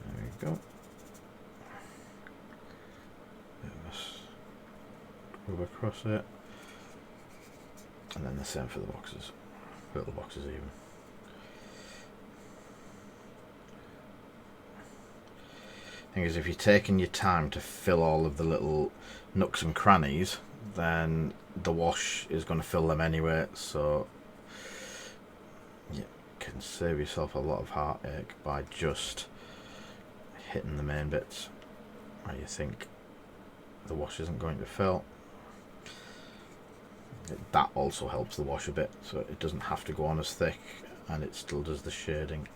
There we go. Rub across it, and then the same for the boxes, little boxes even. Thing is, if you're taking your time to fill all of the little nooks and crannies, then the wash is going to fill them anyway, so yeah, can save yourself a lot of heartache by just hitting the main bits where you think the wash isn't going to fill. That also helps the wash a bit, so it doesn't have to go on as thick and it still does the shading.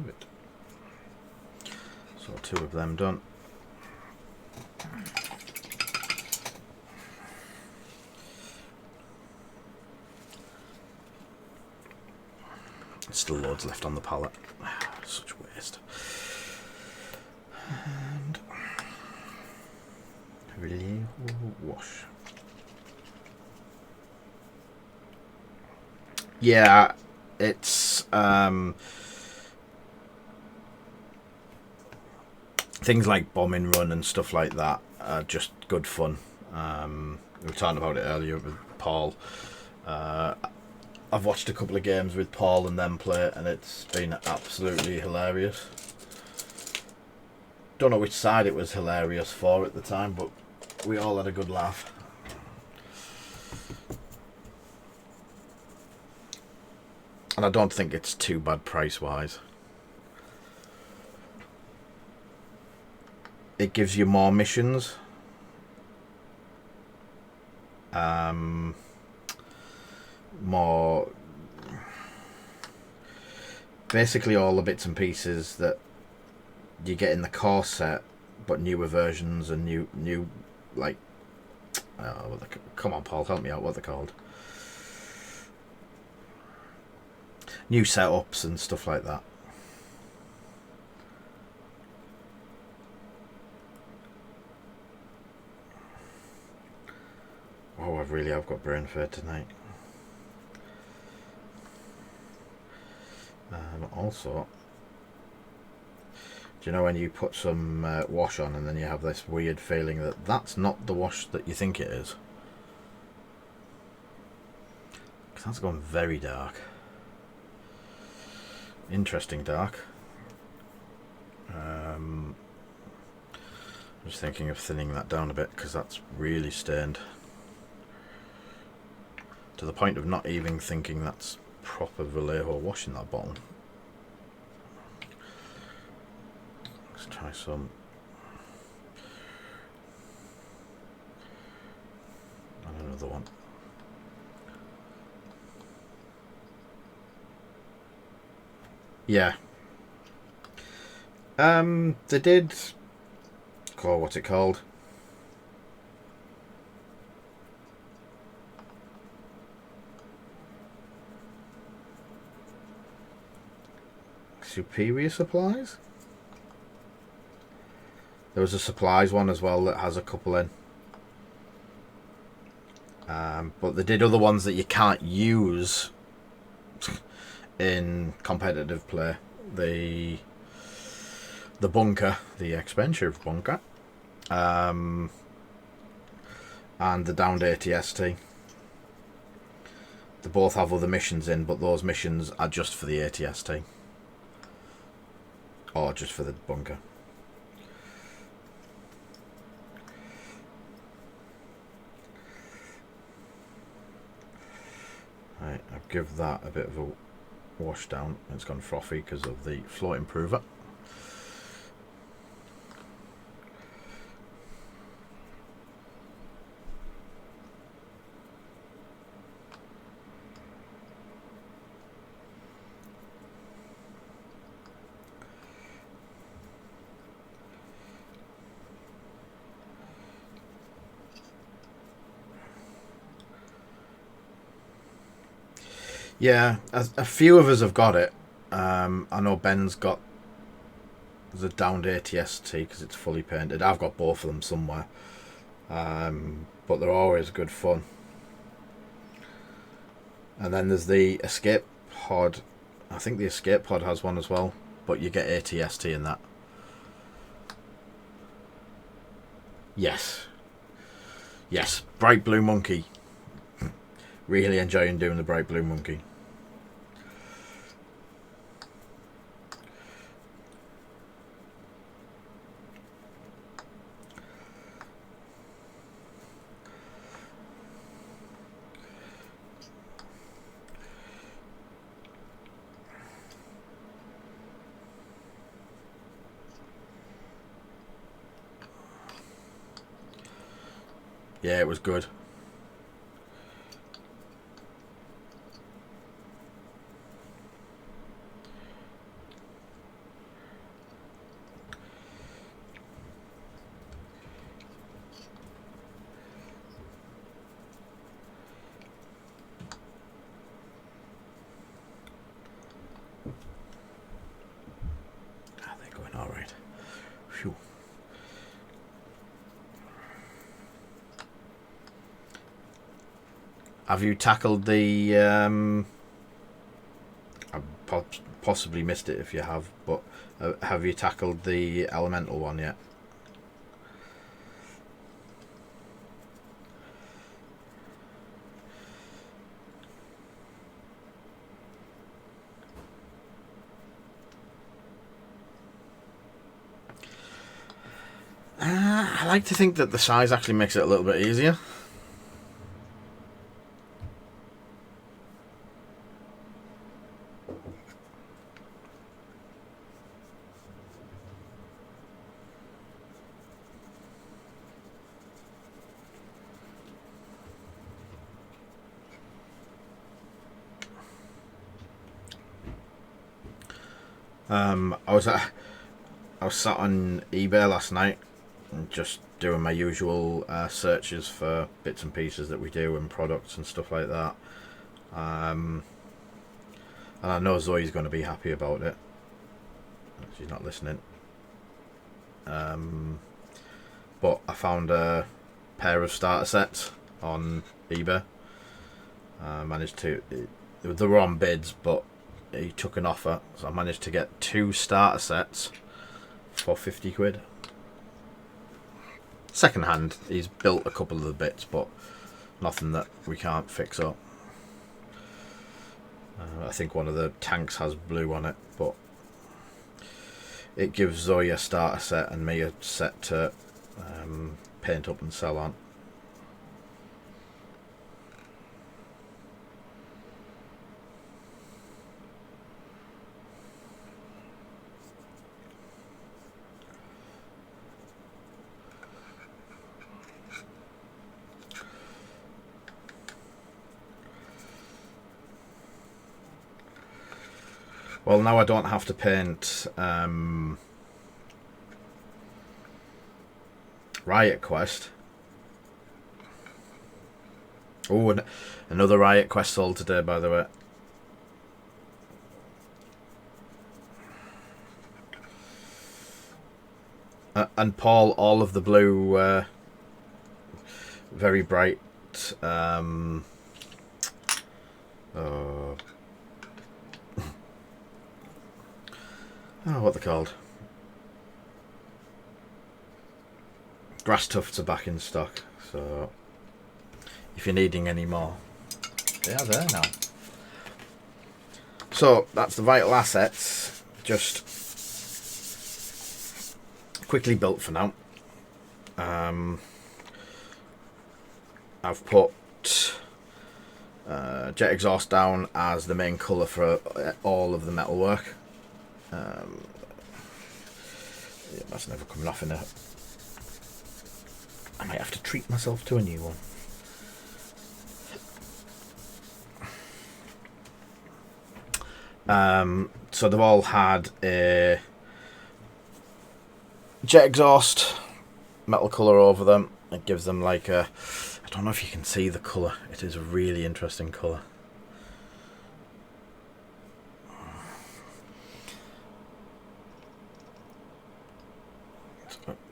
It. So 2 of them done. Still loads left on the palette. Such waste. And Vallejo wash. Yeah, it's things like Bombing Run and stuff like that are just good fun. We were talking about it earlier with Paul. I've watched a couple of games with Paul and them play, and it's been absolutely hilarious. Don't know which side it was hilarious for at the time, but we all had a good laugh. And I don't think it's too bad price-wise. It gives you more missions. More... Basically all the bits and pieces that you get in the core set, but newer versions and new like... come on, Paul, help me out, what they're called. New setups and stuff like that. Oh, I've got brain fade tonight. Also, do you know when you put some wash on and then you have this weird feeling that that's not the wash that you think it is? Because that's gone very dark. Interesting dark. I'm just thinking of thinning that down a bit because that's really stained. To the point of not even thinking that's proper Vallejo wash in that bottle. Let's try some. And another one. Yeah. They did... Oh, what's it called? Superior Supplies? There was a supplies one as well that has a couple in. But they did other ones that you can't use in competitive play. The bunker, the expensive bunker, and the downed ATST. They both have other missions in, but those missions are just for the ATST. Or just for the bunker. Right, I'll give that a bit of a wash down. It's gone frothy because of the flow improver. Yeah, a few of us have got it. I know Ben's got the downed ATST because it's fully painted. I've got both of them somewhere. But they're always good fun. And then there's the escape pod. I think the escape pod has one as well, but you get ATST in that. Yes. Yes. Bright Blue Monkey. Really enjoying doing the Bright Blue Monkey. Yeah, it was good. They're going all right. Phew. Have you tackled the... I've possibly missed it if you have, but have you tackled the elemental one yet? I like to think that the size actually makes it a little bit easier. I was sat on eBay last night and just doing my usual searches for bits and pieces that we do and products and stuff like that. And I know Zoe's going to be happy about it. She's not listening. But I found a pair of starter sets on eBay. Managed to... They were on bids, but he took an offer, so I managed to get 2 starter sets for 50 quid. Second hand, he's built a couple of the bits, but nothing that we can't fix up. I think one of the tanks has blue on it, but it gives Zoe a starter set and me a set to paint up and sell on. Well, now I don't have to paint Riot Quest. Oh, and another Riot Quest sold today, by the way. And Paul, all of the blue, very bright. Oh, what they're called? Grass tufts are back in stock, so if you're needing any more, they are there now. So that's the vital assets, just quickly built for now. I've put jet exhaust down as the main colour for all of the metalwork. Yeah, that's never coming off in a... I might have to treat myself to a new one. So they've all had a jet exhaust metal colour over them. It gives them like a... I don't know if you can see the colour. It is a really interesting colour.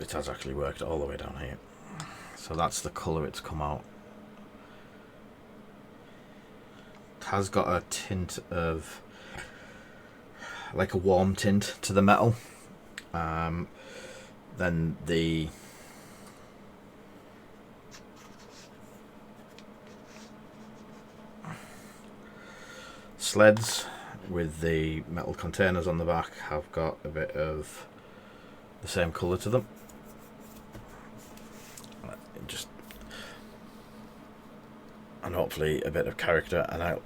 It has actually worked all the way down here. So that's the colour it's come out. It has got a tint of... like a warm tint to the metal. Then the sleds with the metal containers on the back have got a bit of the same colour to them. And hopefully a bit of character, and I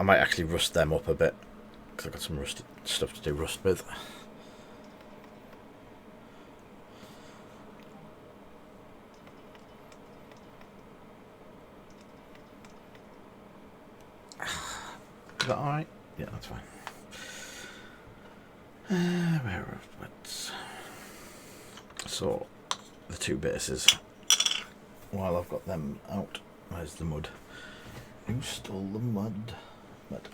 might actually rust them up a bit because I've got some stuff to do rust with. Is that alright? Yeah, that's fine. Where are it? So, the two bases. While I've got them out, where's the mud? Who stole the mud? Mud.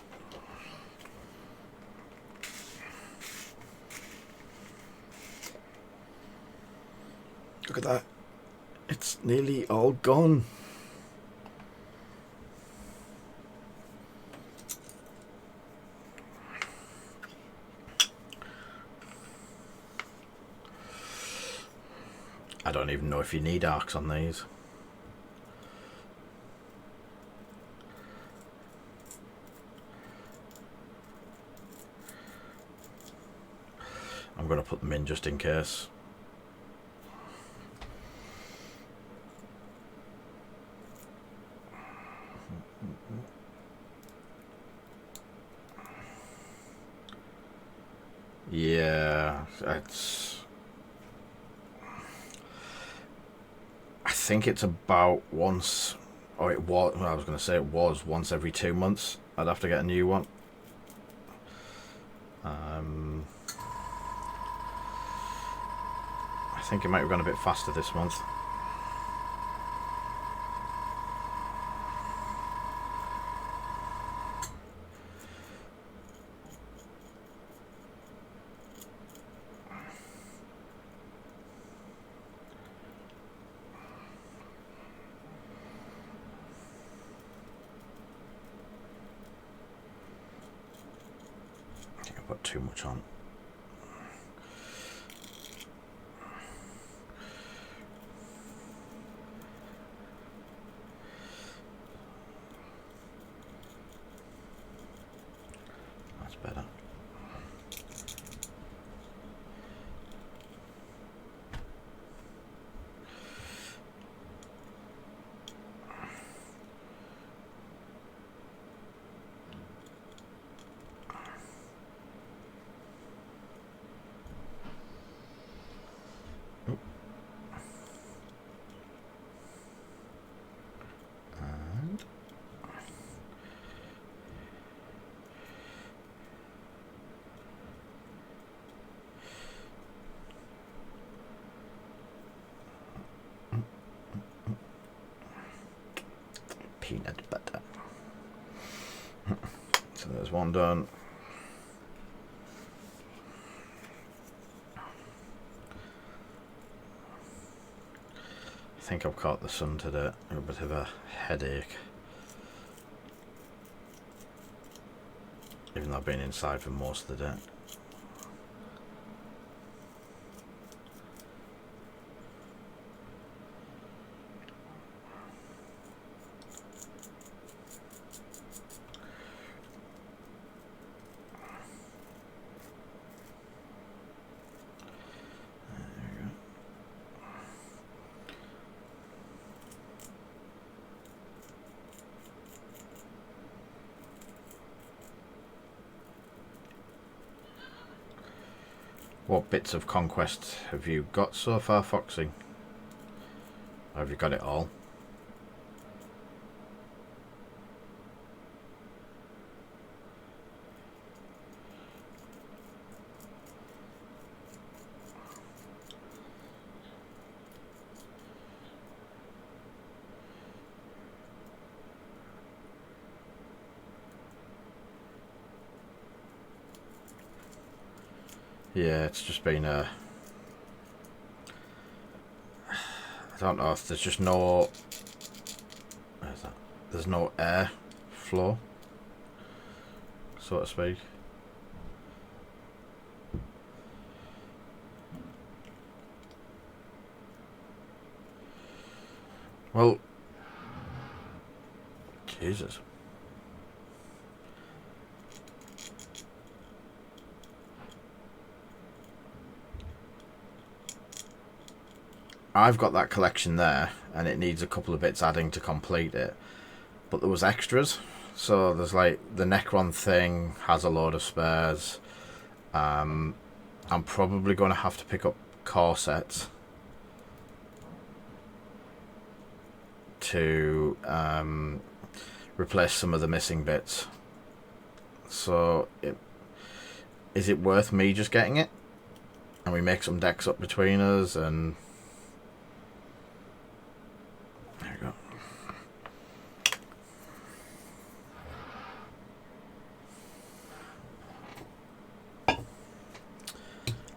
Look at that. It's nearly all gone. I don't even know if you need arcs on these. I'm going to put them in just in case. Yeah, it's... I think it's about once... Oh, it was... I was going to say it was once every 2 months. I'd have to get a new one. I think it might have gone a bit faster this month. I think I put too much on. Better. And peanut butter. So there's one done. I think I've caught the sun today. A bit of a headache. Even though I've been inside for most of the day. What bits of conquest have you got so far, Foxy? Or have you got it all? Yeah, it's just been a... I don't know if there's just no... Where's that? There's no air flow, so to speak. Well... Jesus. I've got that collection there, and it needs a couple of bits adding to complete it. But there was extras, so there's like the Necron thing has a load of spares. I'm probably going to have to pick up corsets to replace some of the missing bits. So is it worth me just getting it? And we make some decks up between us, and there we go.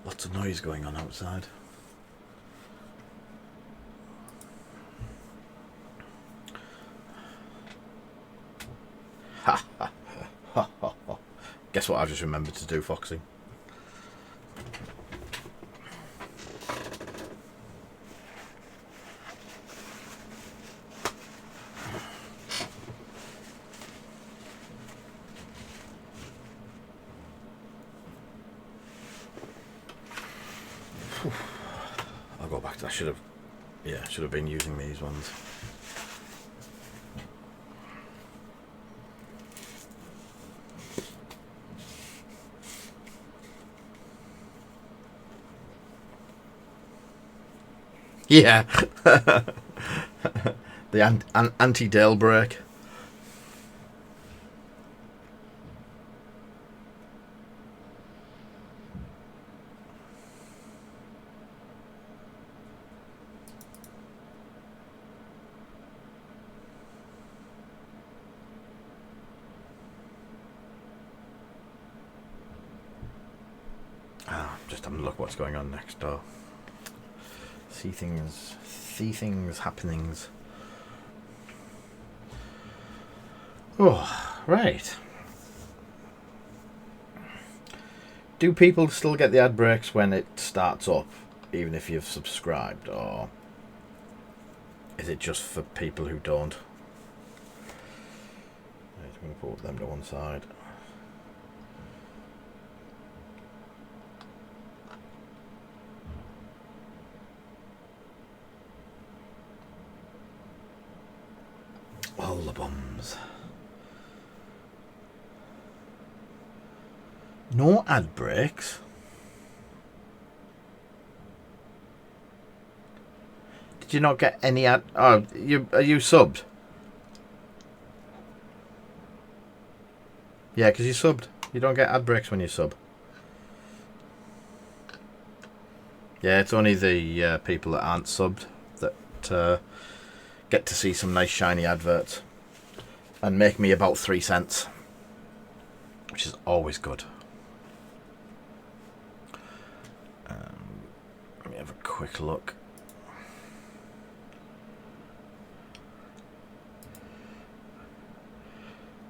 Lots of noise going on outside. Ha ha ha ha ha. Guess what I've just remembered to do, Foxy? I'll go back to, I should have been using these ones. Yeah. The anti-Dale break. Just having a look what's going on next door. See things, happenings. Oh, right. Do people still get the ad breaks when it starts up, even if you've subscribed, or is it just for people who don't? I'm going to put them to one side. All the bombs. No ad breaks. Did you not get any ad? Oh, are you subbed? Yeah, because you subbed. You don't get ad breaks when you sub. Yeah, it's only the people that aren't subbed that get to see some nice shiny adverts and make me about 3 cents, which is always good. Let me have a quick look.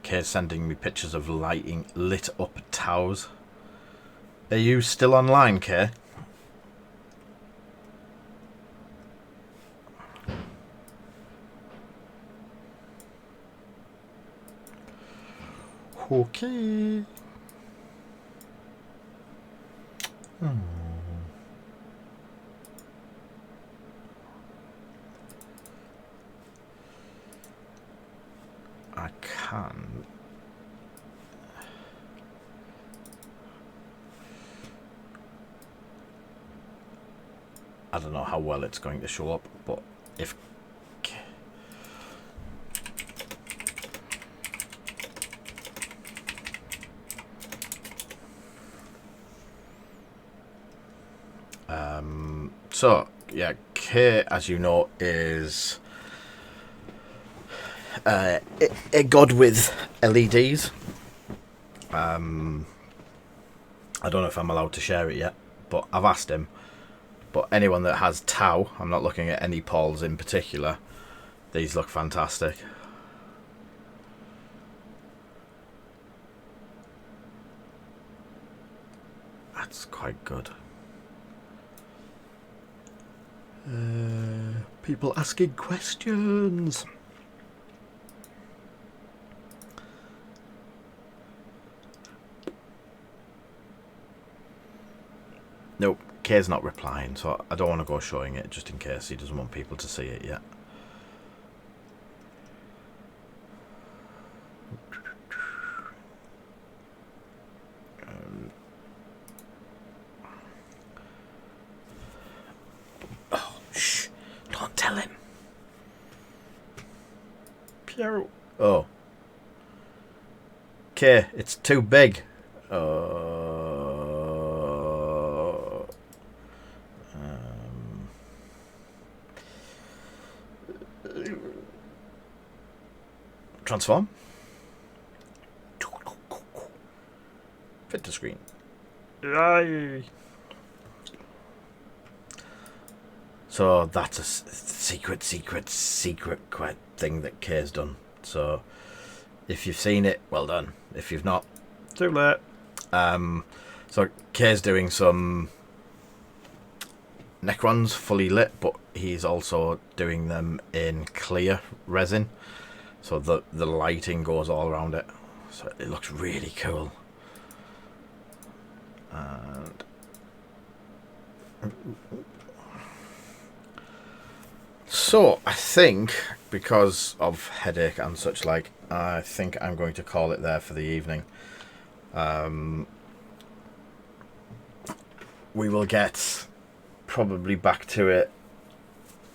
Kay's sending me pictures of lit up towers. Are you still online, Kay? Okay. I can. I don't know how well it's going to show up, but if so yeah, Kay, as you know, is a god with LEDs. I don't know if I'm allowed to share it yet, but I've asked him. But anyone that has Tau, I'm not looking at any Pauls in particular, these look fantastic. That's quite good. People asking questions. Nope, Kay's not replying, so I don't want to go showing it just in case he doesn't want people to see it yet. Oh, shh! Don't tell him. Piero. Oh. Kay, it's too big. Transform. Fit to screen. Yay. So that's a secret thing that Kay's done. So if you've seen it, well done. If you've not, too late. So Kay's doing some Necrons fully lit, but he's also doing them in clear resin. So the lighting goes all around it. So it looks really cool. And so I think, because of headache and such like, I think I'm going to call it there for the evening. We will get probably back to it.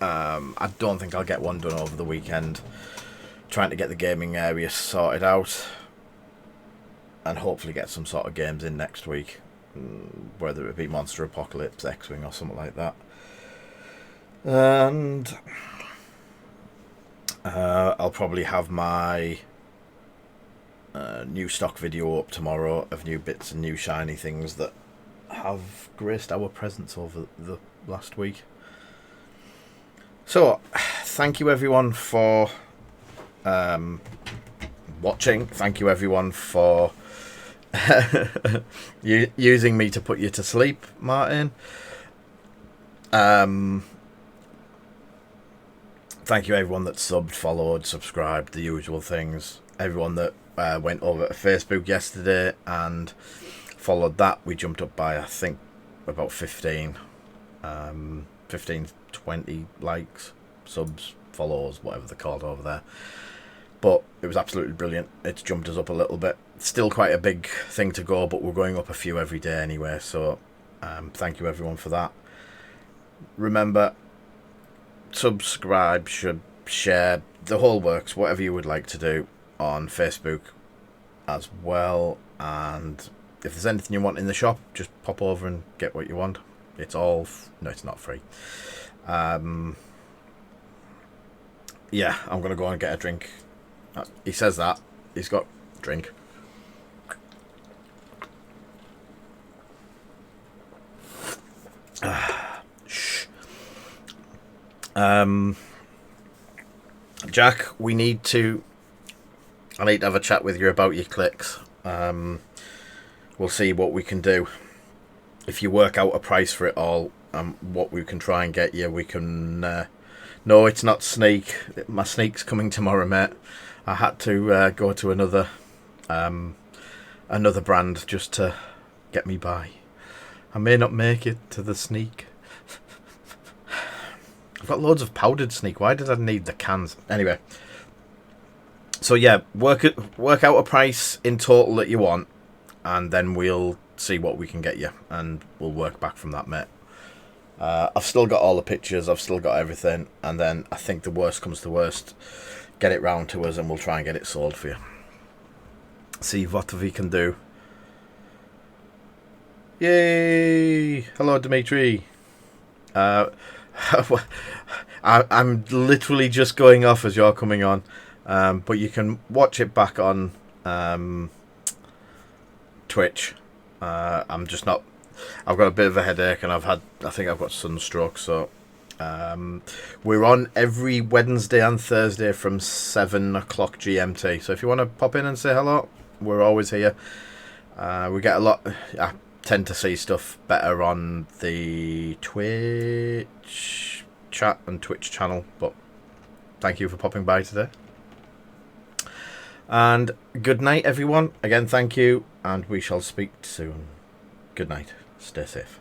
I don't think I'll get one done over the weekend. Trying to get the gaming area sorted out and hopefully get some sort of games in next week, whether it be Monster Apocalypse, X-Wing or something like that. And I'll probably have my new stock video up tomorrow of new bits and new shiny things that have graced our presence over the last week. So thank you everyone for watching. Thank you everyone for using me to put you to sleep, Martin. Thank you everyone that subbed, followed, subscribed, the usual things. Everyone that went over to Facebook yesterday and followed that. We jumped up by, I think, about 15, 20 likes, subs, follows, whatever they're called over there. But it was absolutely brilliant. It's jumped us up a little bit. Still quite a big thing to go, but we're going up a few every day anyway. So thank you everyone for that. Remember, subscribe, share, the whole works, whatever you would like to do on Facebook as well. And if there's anything you want in the shop, just pop over and get what you want. It's all... no, it's not free. Yeah, I'm going to go and get a drink. He says that. He's got a drink. Shh. Jack, I need to have a chat with you about your clicks. We'll see what we can do. If you work out a price for it all, what we can try and get you, we can... no, it's not Sneak. My Sneak's coming tomorrow, mate. I had to go to another brand just to get me by. I may not make it to the Sneak. I've got loads of powdered Sneak. Why did I need the cans? Anyway. So yeah, work out a price in total that you want, and then we'll see what we can get you, and we'll work back from that, mate. I've still got all the pictures, I've still got everything, and then I think the worst comes to worst, get it round to us and we'll try and get it sold for you. See what we can do. Yay! Hello, Dimitri. I'm literally just going off as you're coming on, but you can watch it back on Twitch. I'm just not... I've got a bit of a headache and I think I've got sunstroke, so we're on every Wednesday and Thursday from 7 o'clock GMT. So if you want to pop in and say hello, we're always here. We get a lot... I tend to see stuff better on the Twitch chat and Twitch channel, but thank you for popping by today. And good night, everyone. Again, thank you, and we shall speak soon. Good night. Stay safe.